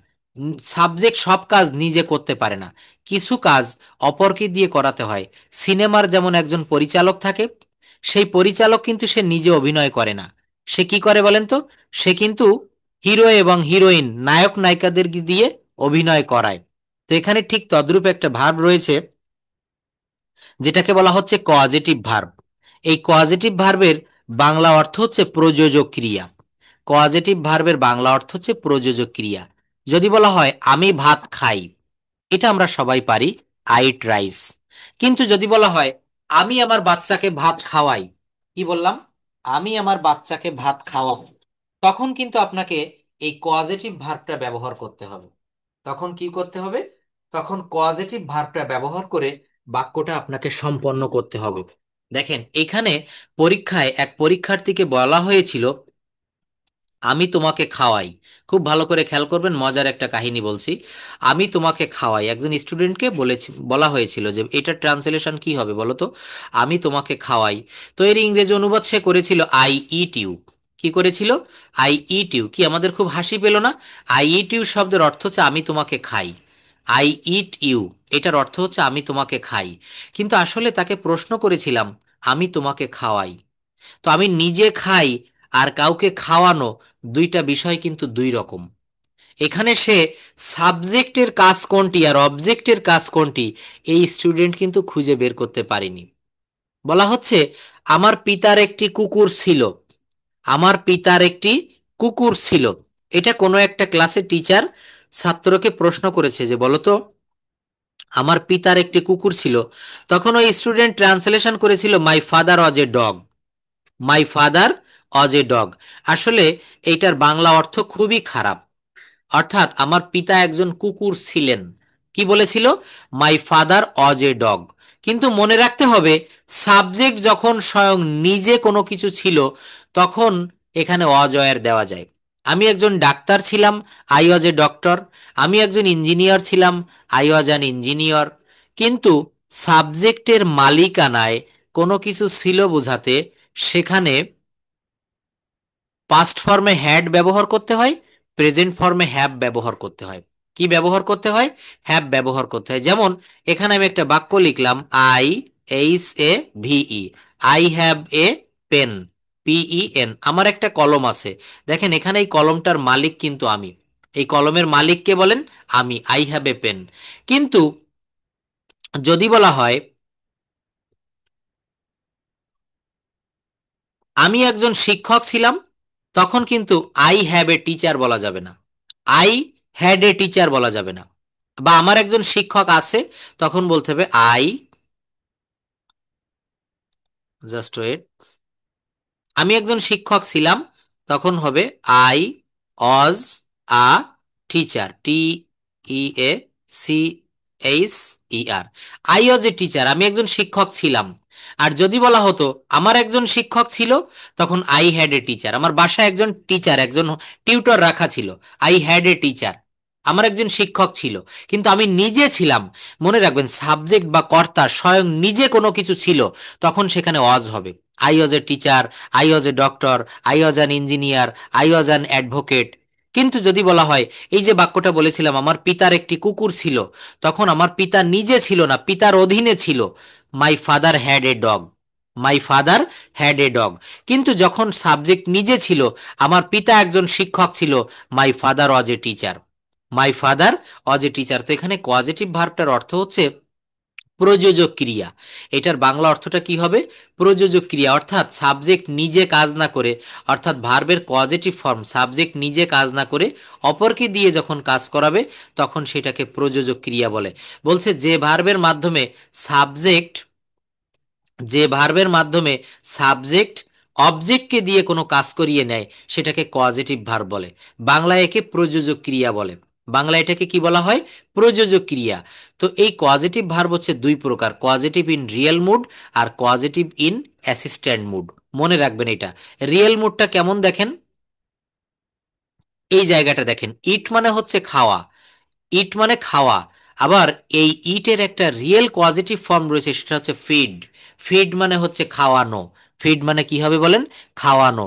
সাবজেক্ট সব কাজ নিজে করতে পারে না, কিছু কাজ অপরকে দিয়ে করাতে হয়। সিনেমার যেমন একজন পরিচালক থাকে, সেই পরিচালক কিন্তু সে নিজে অভিনয় করে না। সে কি করে বলেন তো? সে কিন্তু হিরো এবং হিরোইন, নায়ক নায়িকাদের দিয়ে অভিনয় করায়। তো এখানে ঠিক তদ্রূপ একটা ভার্ব রয়েছে, যেটাকে বলা হচ্ছে কজেটিভ ভার্ব। এই কজেটিভ ভার্বের বাংলা অর্থ হচ্ছে প্রযোজক ক্রিয়া। কজেটিভ ভার্বের বাংলা অর্থ হচ্ছে প্রযোজক ক্রিয়া। যদি বলা হয় আমি ভাত খাই, এটা আমরা সবাই পারি, আই ইট রাইস। কিন্তু যদি বলা হয় আমি আমার বাচ্চাকে ভাত খাওয়াই, কি বললাম? আমি আমার বাচ্চাকে ভাত খাওয়াবো, তখন কিন্তু আপনাকে এই কজেটিভ ভার্বটা ব্যবহার করতে হবে। তখন কি করতে হবে? তখন কজেটিভ ভার্বটা ব্যবহার করে বাক্যটা আপনাকে সম্পন্ন করতে হবে। দেখেন এখানে পরীক্ষায় এক পরীক্ষার্থীকে বলা হয়েছিল আমি তোমাকে খাওয়াই। খুব ভালো করে খেয়াল করবেন, মজার একটা কাহিনী বলছি। আমি তোমাকে খাওয়াই, একজন স্টুডেন্টকে বলা হয়েছিল যে এটার ট্রান্সলেশন কি হবে বলো তো, আমি তোমাকে খাওয়াই। তো এর ইংরেজি অনুবাদ সে করেছিল আই ইট ইউ। কি করেছিল? I eat you. কি আমাদের খুব হাসি পেল না? আই ইট ইউ শব্দের অর্থ হচ্ছে আমি তোমাকে খাই। আই ইট ইউ, এটার অর্থ হচ্ছে আমি তোমাকে খাই। কিন্তু আসলে তাকে প্রশ্ন করেছিলাম আমি তোমাকে খাওয়াই। তো আমি নিজে খাই আর কাউকে খাওয়ানো, দুইটা বিষয় কিন্তু দুই রকম। এখানে সে সাবজেক্টের কাজ কোনটি আর অবজেক্টের কাজ কোনটি এই স্টুডেন্ট কিন্তু খুঁজে বের করতে পারেনি। বলা হচ্ছে আমার পিতার একটি কুকুর ছিল। আমার পিতার একটি কুকুর ছিল। এটা কোনো একটা ক্লাসে টিচার ছাত্রকে প্রশ্ন করেছে যে বলতো আমার পিতার একটি কুকুর ছিল। তখন ওই স্টুডেন্ট ট্রান্সলেশন করেছিল my father was a dog. My father Aja a dog. আসলে এইটার বাংলা অর্থ খুবই খারাপ। অর্থাৎ আমার পিতা একজন কুকুর ছিলেন। কি বলেছিল? My father Aja a dog. কিন্তু মনে রাখতে হবে সাবজেক্ট যখন স্বয়ং নিজে কোনো কিছু ছিল তখন এখানে অজয়ের দেওয়া যায়। আমি একজন ডাক্তার ছিলাম, আই ওয়াজ এ ডক্টর। আমি একজন ইঞ্জিনিয়ার ছিলাম, আই ওয়াজ অ্যান ইঞ্জিনিয়ার। কিন্তু সাবজেক্টের মালিকানায় কোনো কিছু ছিল বোঝাতে সেখানে পাস্ট ফর্মে হ্যাড ব্যবহার করতে হয়, প্রেজেন্ট ফর্মে হ্যাভ ব্যবহার করতে হয়। কি ব্যবহার করতে হয়? হ্যাভ ব্যবহার করতে হয়। যেমন এখানে আমি একটা বাক্য লিখলাম I H A V E, I have a pen, P E N. আমার একটা কলম আছে। দেখেন এখানে এই কলমটার মালিক কিন্তু আমি। এই কলমের মালিক কে বলেন? আমি, আই হ্যাভ এ পেন। কিন্তু যদি বলা হয় আমি একজন শিক্ষক ছিলাম, তখন কিন্তু আই হ্যাভ এ টিচার বলা যাবে না, আই হ্যাড এ টিচার বলা যাবে না। বা আমার একজন শিক্ষক আছে, তখন বলতে হবে আই, জাস্ট ওয়েট, আমি একজন শিক্ষক ছিলাম, তখন হবে I Aja a teacher, TEACHER। I Aja a teacher, আমি একজন শিক্ষক ছিলাম। আর যদি বলা হতো আমার একজন শিক্ষক ছিল, তখন আই হ্যাড এ টিচার। আমার বাসায় একজন টিচার, একজন টিউটর রাখা ছিল, আই হ্যাড এ টিচার। আমার একজন শিক্ষক ছিল, কিন্তু আমি নিজে ছিলাম। মনে রাখবেন সাবজেক্ট বা কর্তা স্বয়ং নিজে কোনো কিছু ছিল, তখন সেখানে অজ হবে। I was a teacher, I was a doctor, I was an engineer, I was an advocate. কিন্তু যদি বলা হয় এই যে বাক্যটা বলেছিলাম আমার পিতার একটি কুকুর ছিল, তখন আমার পিতা নিজে ছিল না, পিতার অধীনে ছিল। My father had a dog, my father had a dog. কিন্তু যখন সাবজেক্ট নিজে ছিল, আমার পিতা একজন শিক্ষক ছিল, my father was a teacher, my father was a teacher. তো এখানে পজিটিভ ভার্বটার অর্থ হচ্ছে প্রযোজক ক্রিয়া। এটার বাংলা অর্থটা কি হবে? প্রযোজক ক্রিয়া। অর্থাৎ সাবজেক্ট নিজে কাজ না করে, অর্থাৎ ভার্বের পজিটিভ ফর্ম সাবজেক্ট নিজে কাজ না করে অপরকে দিয়ে যখন কাজ করাবে তখন সেটাকে প্রযোজক ক্রিয়া বলে। বলছে যে ভার্বের মাধ্যমে সাবজেক্ট অবজেক্টকে দিয়ে কোনো কাজ করিয়ে নেয় সেটাকে পজিটিভ ভার্ব বলে। বাংলায় একে প্রযোজক ক্রিয়া বলে। বাংলায় এটাকে কি বলা হয়? প্রযোজক ক্রিয়া। তো এই পজিটিভ ভার্ব হচ্ছে দুই প্রকার, পজিটিভ ইন রিয়েল মুড আর পজিটিভ ইন অ্যাসিস্ট্যান্ট মুড। মনে রাখবেন এটা। রিয়েল মুডটা কেমন দেখেন, এই জায়গাটা দেখেন, ইট মানে হচ্ছে খাওয়া, ইট মানে খাওয়া। আবার এই ইটের একটা রিয়েল পজিটিভ ফর্ম রয়েছে, সেটা হচ্ছে ফিড। ফিড মানে হচ্ছে খাওয়ানো। ফিড মানে কি হবে বলেন? খাওয়ানো।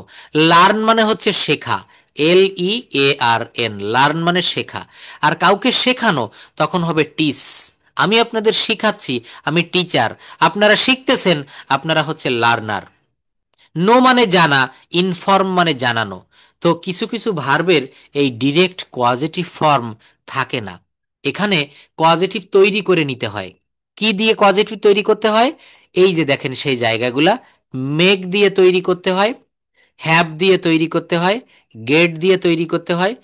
লার্ন মানে হচ্ছে শেখা, LEARN, লার্ন মানে শেখা। আর কাউকে শেখানো তখন হবে টিচ। আমি আপনাদের শিখাচ্ছি, আমি টিচার, আপনারা শিখতেছেন, আপনারা হচ্ছে লার্নার। নো মানে জানা, ইনফর্ম মানে জানানো। তো কিছু কিছু ভার্বের এই ডিরেক্ট পজিটিভ ফর্ম থাকে না, এখানে পজিটিভ তৈরি করে নিতে হয়। কি দিয়ে পজিটিভ তৈরি করতে হয়? এই যে দেখেন সেই জায়গাগুলা, মেক দিয়ে তৈরি করতে হয়, হ্যাভ দিয়ে তৈরি করতে হয়, গেট দিয়ে তৈরি করতে হয়,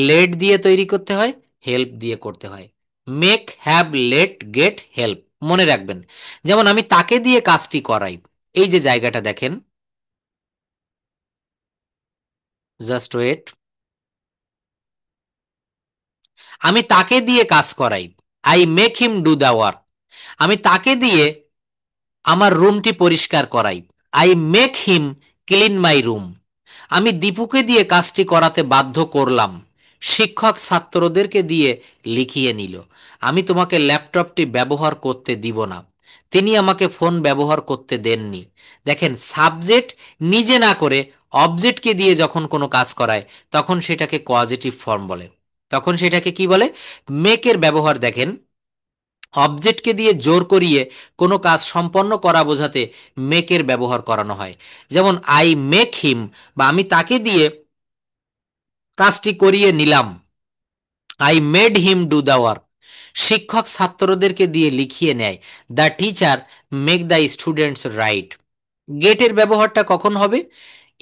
লেট দিয়ে তৈরি করতে হয়, হেল্প দিয়ে করতে হয়। Make, have, let, get, help. মনে রাখবেন। যেমন আমি তাকে দিয়ে কাজটি করাই, এই যে জায়গাটা দেখেন, জাস্ট ওয়েট, আমি তাকে দিয়ে কাজ করাই, I make him do the work. আমি তাকে দিয়ে আমার রুমটি পরিষ্কার করাই। I make him clean my room. আমি দীপুকে দিয়ে কাজটি করাতে বাধ্য করলাম। শিক্ষক ছাত্রদেরকে দিয়ে লিখিয়ে নিল। আমি তোমাকে ল্যাপটপটি ব্যবহার করতে দিব না। তিনি আমাকে ফোন ব্যবহার করতে দেননি। দেখেন, সাবজেক্ট নিজে না করে অবজেক্টকে দিয়ে যখন কোনো কাজ করায় তখন সেটাকে পজিটিভ ফর্ম বলে। তখন সেটাকে কি বলে? মেকের ব্যবহার দেখেন, অবজেক্টকে দিয়ে জোর করিয়ে কোনো কাজ সম্পন্ন করা বোঝাতে মেকের ব্যবহার করানো হয়। যেমন আই মেক হিম, বা আমি তাকে দিয়ে কাজটি করিয়ে নিলাম। I made him do the work. শিক্ষক ছাত্রদেরকে দিয়ে লিখিয়ে নেয়। The teacher make the students right. গেটের ব্যবহারটা কখন হবে?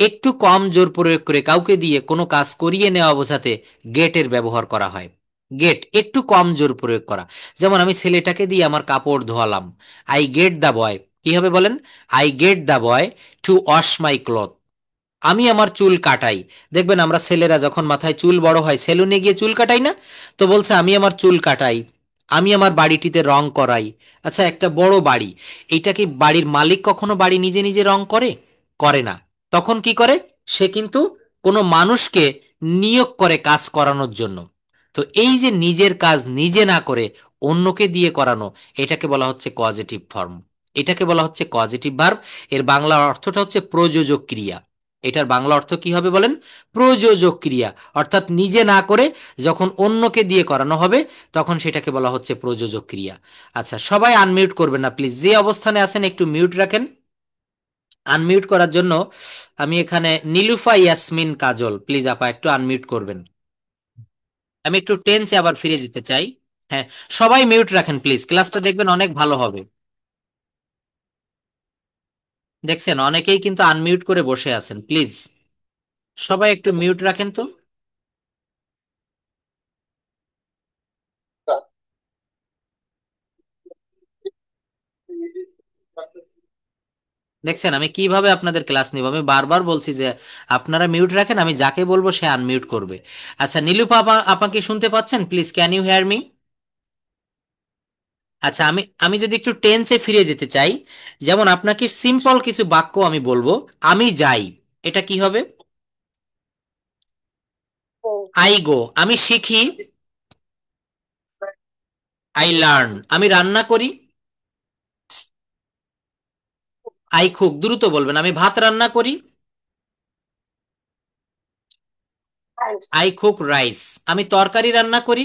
একটু কম জোর প্রয়োগ করে কাউকে দিয়ে কোনো কাজ করিয়ে নেওয়া বোঝাতে গেটের ব্যবহার করা হয়। গেট একটু কম জোর প্রয়োগ করা। যেমন আমি ছেলেটাকে দিয়ে আমার কাপড় ধোয়ালাম। আই গেট দ্য বয়, কি হবে বলেন? I get the boy two wash my cloth. আমি আমার চুল কাটাই। দেখবেন আমরা ছেলেরা যখন মাথায় চুল বড় হয় সেলুনে গিয়ে চুল কাটাই না? তো বলছে আমি আমার চুল কাটাই। আমি আমার বাড়িটিতে রং করাই। আচ্ছা, একটা বড় বাড়ি, এইটা কি বাড়ির মালিক কখনো বাড়ি নিজে নিজে রং করে? করে না। তখন কি করে? সে কিন্তু কোনো মানুষকে নিয়োগ করে কাজ করানোর জন্য। তো এই যে নিজের কাজ নিজে না করে অন্যকে দিয়ে করানো, এটাকে বলা হচ্ছে পজিটিভ ফর্ম। এটাকে বলা হচ্ছে পজিটিভ ভার্ব। এর বাংলা অর্থটা হচ্ছে প্রযোজক ক্রিয়া। এটার বাংলা অর্থ কি হবে বলেন? প্রযোজক ক্রিয়া। অর্থাৎ নিজে না করে যখন অন্যকে দিয়ে করানো হবে তখন সেটাকে বলা হচ্ছে প্রযোজক ক্রিয়া। আচ্ছা, সবাই আনমিউট করবেন না প্লিজ। যে অবস্থানে আছেন একটু মিউট রাখেন। আনমিউট করার জন্য আমি এখানে নীলুফা ইয়াসমিন কাজল, প্লিজ আপা একটু আনমিউট করবেন। আমি একটু টেন্সে আবার ফিরে যেতে চাই। হ্যাঁ, সবাই মিউট রাখেন প্লিজ, ক্লাসটা দেখবেন অনেক ভালো হবে। দেখছেন অনেকেই কিন্তু আনমিউট করে বসে আছেন, প্লিজ সবাই একটু মিউট রাখেন তো। দেখছেন আমি কিভাবে আপনাদের ক্লাস নিব? আমি বারবার বলছি যে আপনারা মিউট রাখেন, আমি যাকে বলবো সে আনমিউট করবে। আচ্ছা, নীলুপা আপা, আপনাকে শুনতে পাচ্ছেন? Please can you hear me? আচ্ছা, আমি আমি যদি একটু টেন্সে ফিরে যেতে চাই, যেমন আপনাকে সিম্পল কিছু বাক্য আমি বলবো। আমি যাই, এটা কি হবে? I go. আমি শিখি, আই লার্ন। আমি রান্না করি, আই কুক। দ্রুত বলবেন। আমি ভাত রান্না করি, আই কুক রাইস। আমি তরকারি রান্না করি,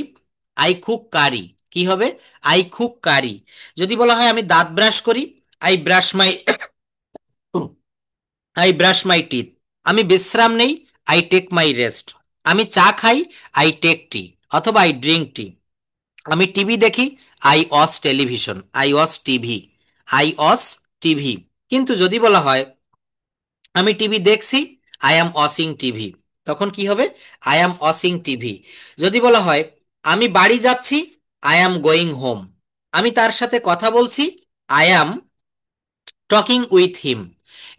আই কুক কারি। কি হবে? আই কুক কারি। যদি বলা হয় আমি দাঁত ব্রাশ করি, I brush my I brush my teeth. আমি বিশ্রাম নেই, আই টেক মাই রেস্ট। আমি চা খাই, আই টেক টি, অথবা আই ড্রিঙ্ক টি। আমি টিভি দেখি, I watch television. I watch TV, I watch TV. কিন্তু যদি বলা হয় আমি টিভি দেখছি, আই অ্যাম ওয়াচিং টিভি, তখন কি হবে? I am watching TV. যদি বলা হয় আমি বাড়ি যাচ্ছি, আই অ্যাম গোয়িং হোম। আমি তার সাথে কথা বলছি, I am talking with him.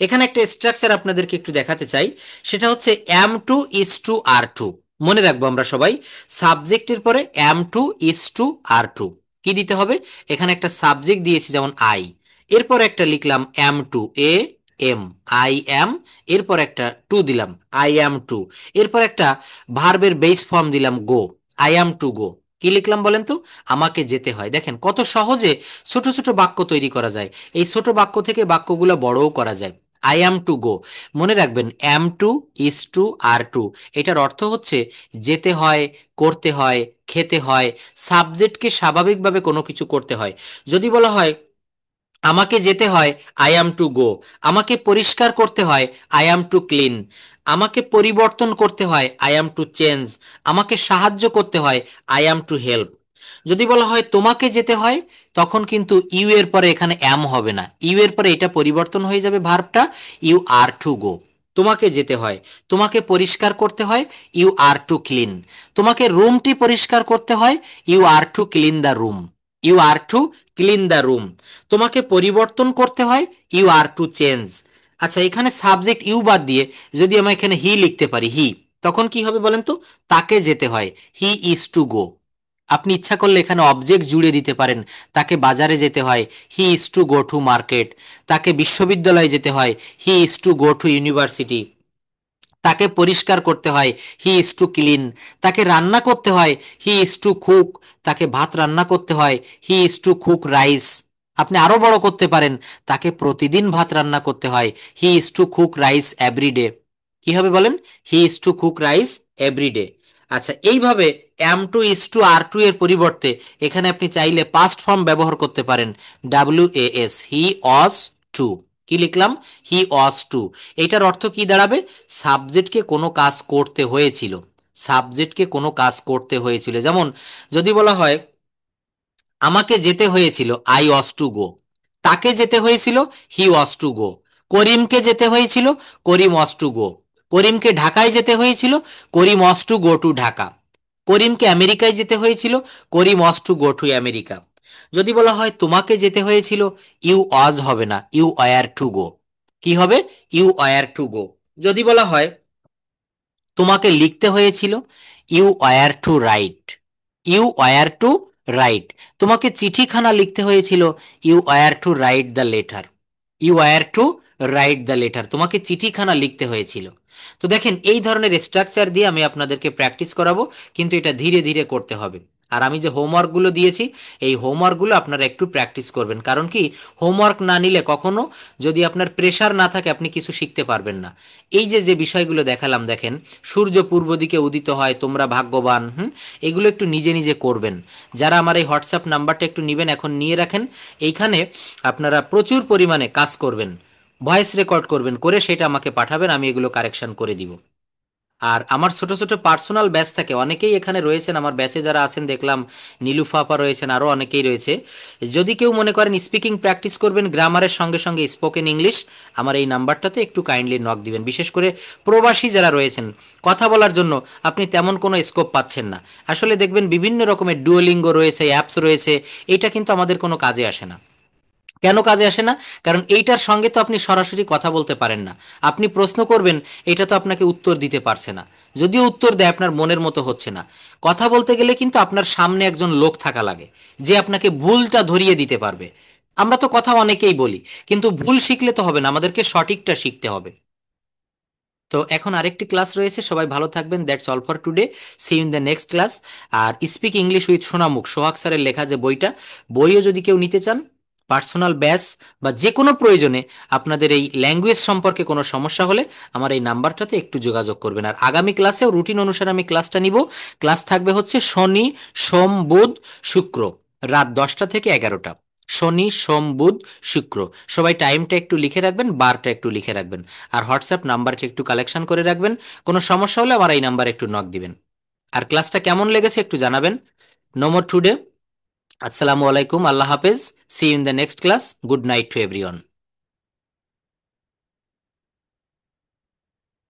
এখানে একটা স্ট্রাকচার আপনাদেরকে একটু দেখাতে চাই, সেটা হচ্ছে am to is to are to. মনে রাখবো আমরা সবাই, সাবজেক্টের পরে am to is to are to কি দিতে হবে? এখানে একটা সাবজেক্ট দিয়েছি যেমন আই, এরপর একটা লিখলাম am to, A M, I am, এরপর একটা টু দিলাম, আই অ্যাম টু, এরপর একটা ভার্বের বেস ফর্ম দিলাম গো, আই অ্যাম টু গো। কি লিখলাম বলেন তো? আমাকে যেতে হয়। দেখেন কত সহজে ছোট ছোট বাক্য তৈরি করা যায়। এই ছোট বাক্য থেকে বাক্যগুলো বড়ও করা যায়। আই অ্যাম টু গো, মনে রাখবেন am to is to are to, এটার অর্থ হচ্ছে যেতে হয়, করতে হয়, খেতে হয়, সাবজেক্টকে স্বাভাবিকভাবে কোনো কিছু করতে হয়। যদি বলা হয় আমাকে যেতে হয়, আই অ্যাম টু গো। আমাকে পরিষ্কার করতে হয়, আই অ্যাম টু ক্লিন। আমাকে পরিবর্তন করতে হয়, আই অ্যাম টু চেঞ্জ। আমাকে সাহায্য করতে হয়, আই অ্যাম টু হেল্প। যদি বলা হয় তোমাকে যেতে হয়, তখন কিন্তু ইউ এর পরে এখানে অ্যাম হবে না, ইউ এর পরে এটা পরিবর্তন হয়ে যাবে ভার্বটা, ইউ আর টু গো। তোমাকে যেতে হয়, তোমাকে পরিষ্কার করতে হয়, ইউ আর টু ক্লিন। তোমাকে রুমটি পরিষ্কার করতে হয়, you are to clean the room, you are to clean the room. তোমাকে পরিবর্তন করতে হয়, ইউ আর টু চেঞ্জ। আচ্ছা, এখানে সাবজেক্ট ইউ বাদ দিয়ে যদি আমরা এখানে হি লিখতে পারি, হি, তখন কি হবে বলেন তো? তাকে যেতে হয়, হি ইজ টু গো। আপনি ইচ্ছা করলে এখানে অবজেক্ট জুড়ে দিতে পারেন। তাকে বাজারে যেতে হয়, he is to go to market. তাকে বিশ্ববিদ্যালয়ে যেতে হয়, he is to go to university. তাকে পরিষ্কার করতে হয়, হি ইজ টু ক্লিন। তাকে রান্না করতে হয়, হি ইজ টু কুক। তাকে ভাত রান্না করতে হয়, he is to cook rice. আপনি আরো বড় করতে পারেন, তাকে প্রতিদিন ভাত রান্না করতে হয়, he is to cook rice everyday. He is বলেন? Cook is to cook rice এভরিডে। আচ্ছা, এইভাবে am to is to are to এর পরিবর্তে এখানে আপনি চাইলে পাস্ট ফর্ম ব্যবহার করতে পারেন, WAS, হি ওয়াজ টু। কি লিখলাম? হি ওয়াজ টু। এটার অর্থ কি দাঁড়াবে? সাবজেক্টকে কোনো কাজ করতে হয়েছিল। সাবজেক্টকে কোনো কাজ করতে হয়েছিল। যেমন যদি বলা হয় আমাকে যেতে হয়েছিল, আই ওয়াজ টু গো। তাকে যেতে হয়েছিল, হি ওয়াজ টু গো। করিমকে যেতে হয়েছিল, করিম ওয়াজ টু গো। করিমকে ঢাকায় যেতে হয়েছিল, করিম ওয়াজ টু গো টু ঢাকা। করিমকে আমেরিকায় যেতে হয়েছিল, করিম ওয়াজ টু গো টু আমেরিকা। যদি বলা হয় তোমাকে যেতে হয়েছিল, ইউ ওয়াজ হবে না, ইউ ওয়্যার টু গো। কি হবে? You were to go. যদি বলা হয় তোমাকে লিখতে হয়েছিল, you were to write. You were to write. তোমাকে চিঠিখানা লিখতে হয়েছিল, you were to write the letter. You were to write the letter. তোমাকে চিঠিখানা লিখতে হয়েছিল। তো দেখেন, এই ধরনের স্ট্রাকচার দিয়ে আমি আপনাদেরকে প্র্যাকটিস করাবো, কিন্তু এটা ধীরে ধীরে করতে হবে। আর আমি যে হোমওয়ার্কগুলো দিয়েছি, এই হোমওয়ার্কগুলো আপনারা একটু প্র্যাকটিস করবেন। কারণ কি, হোমওয়ার্ক না নিলে কখনো যদি আপনার প্রেশার না থাকে আপনি কিছু শিখতে পারবেন না। এই যে যে বিষয়গুলো দেখালাম, দেখেন সূর্য পূর্ব দিকে উদিত হয়, তোমরা ভাগ্যবান, এগুলো একটু নিজে নিজে করবেন। যারা আমার এই হোয়াটসঅ্যাপ নাম্বারটা একটু নেবেন, এখন নিয়ে রাখেন। এইখানে আপনারা প্রচুর পরিমাণে কাজ করবেন, ভয়েস রেকর্ড করবেন, করে সেটা আমাকে পাঠাবেন, আমি এগুলো কারেকশন করে দিব। আর আমার ছোট ছোট পার্সোনাল ব্যাচ থাকে, অনেকেই এখানে রয়েছেন আমার ব্যাচে, যারা আছেন দেখলাম নীলুফা আপা রয়েছেন, আরও অনেকেই রয়েছে। যদি কেউ মনে করেন স্পিকিং প্র্যাকটিস করবেন গ্রামারের সঙ্গে সঙ্গে স্পোকেন ইংলিশ, আমার এই নাম্বারটাতে একটু কাইন্ডলি নক দিবেন। বিশেষ করে প্রবাসী যারা রয়েছেন, কথা বলার জন্য আপনি তেমন কোনো স্কোপ পাচ্ছেন না। আসলে দেখবেন বিভিন্ন রকমের ডুওলিঙ্গো রয়েছে, অ্যাপস রয়েছে, এটা কিন্তু আমাদের কোনো কাজে আসে না। কেন কাজে আসে না? কারণ এইটার সঙ্গে তো আপনি সরাসরি কথা বলতে পারেন না। আপনি প্রশ্ন করবেন, এটা তো আপনাকে উত্তর দিতে পারছে না। যদিও উত্তর দেয়, আপনার মনের মতো হচ্ছে না। কথা বলতে গেলে কিন্তু আপনার সামনে একজন লোক থাকা লাগে, যে আপনাকে ভুলটা ধরিয়ে দিতে পারবে। আমরা তো কথা অনেকেই বলি, কিন্তু ভুল শিখলে তো হবে না, আমাদেরকে সঠিকটা শিখতে হবে। তো এখন আরেকটি ক্লাস রয়েছে, সবাই ভালো থাকবেন। That's all for today, see you in the next class. আর speak English with Sonamukh, Sohag স্যারের লেখা যে বইটা, বইও যদি কেউ নিতে চান, পার্সোনাল ব্যাচ বা যে কোনো প্রয়োজনে আপনাদের এই ল্যাঙ্গুয়েজ সম্পর্কে কোনো সমস্যা হলে আমার এই নাম্বারটাতে একটু যোগাযোগ করবেন। আর আগামী ক্লাসেও রুটিন অনুসারে আমি ক্লাসটা নিব। ক্লাস থাকবে হচ্ছে শনি, সোম, বুধ, শুক্র, রাত 10টা থেকে 11টা। শনি, সোম, বুধ, শুক্র। সবাই টাইমটা একটু লিখে রাখবেন, বারটা একটু লিখে রাখবেন। আর হোয়াটসঅ্যাপ নাম্বারটা একটু কালেকশন করে রাখবেন। কোনো সমস্যা হলে আমার এই নাম্বারে একটু নক দিবেন। আর ক্লাসটা কেমন লেগেছে একটু জানাবেন। No more today. আসসালামু আলাইকুম, আল্লাহ হাফেজ, see you in the next class, good night to everyone.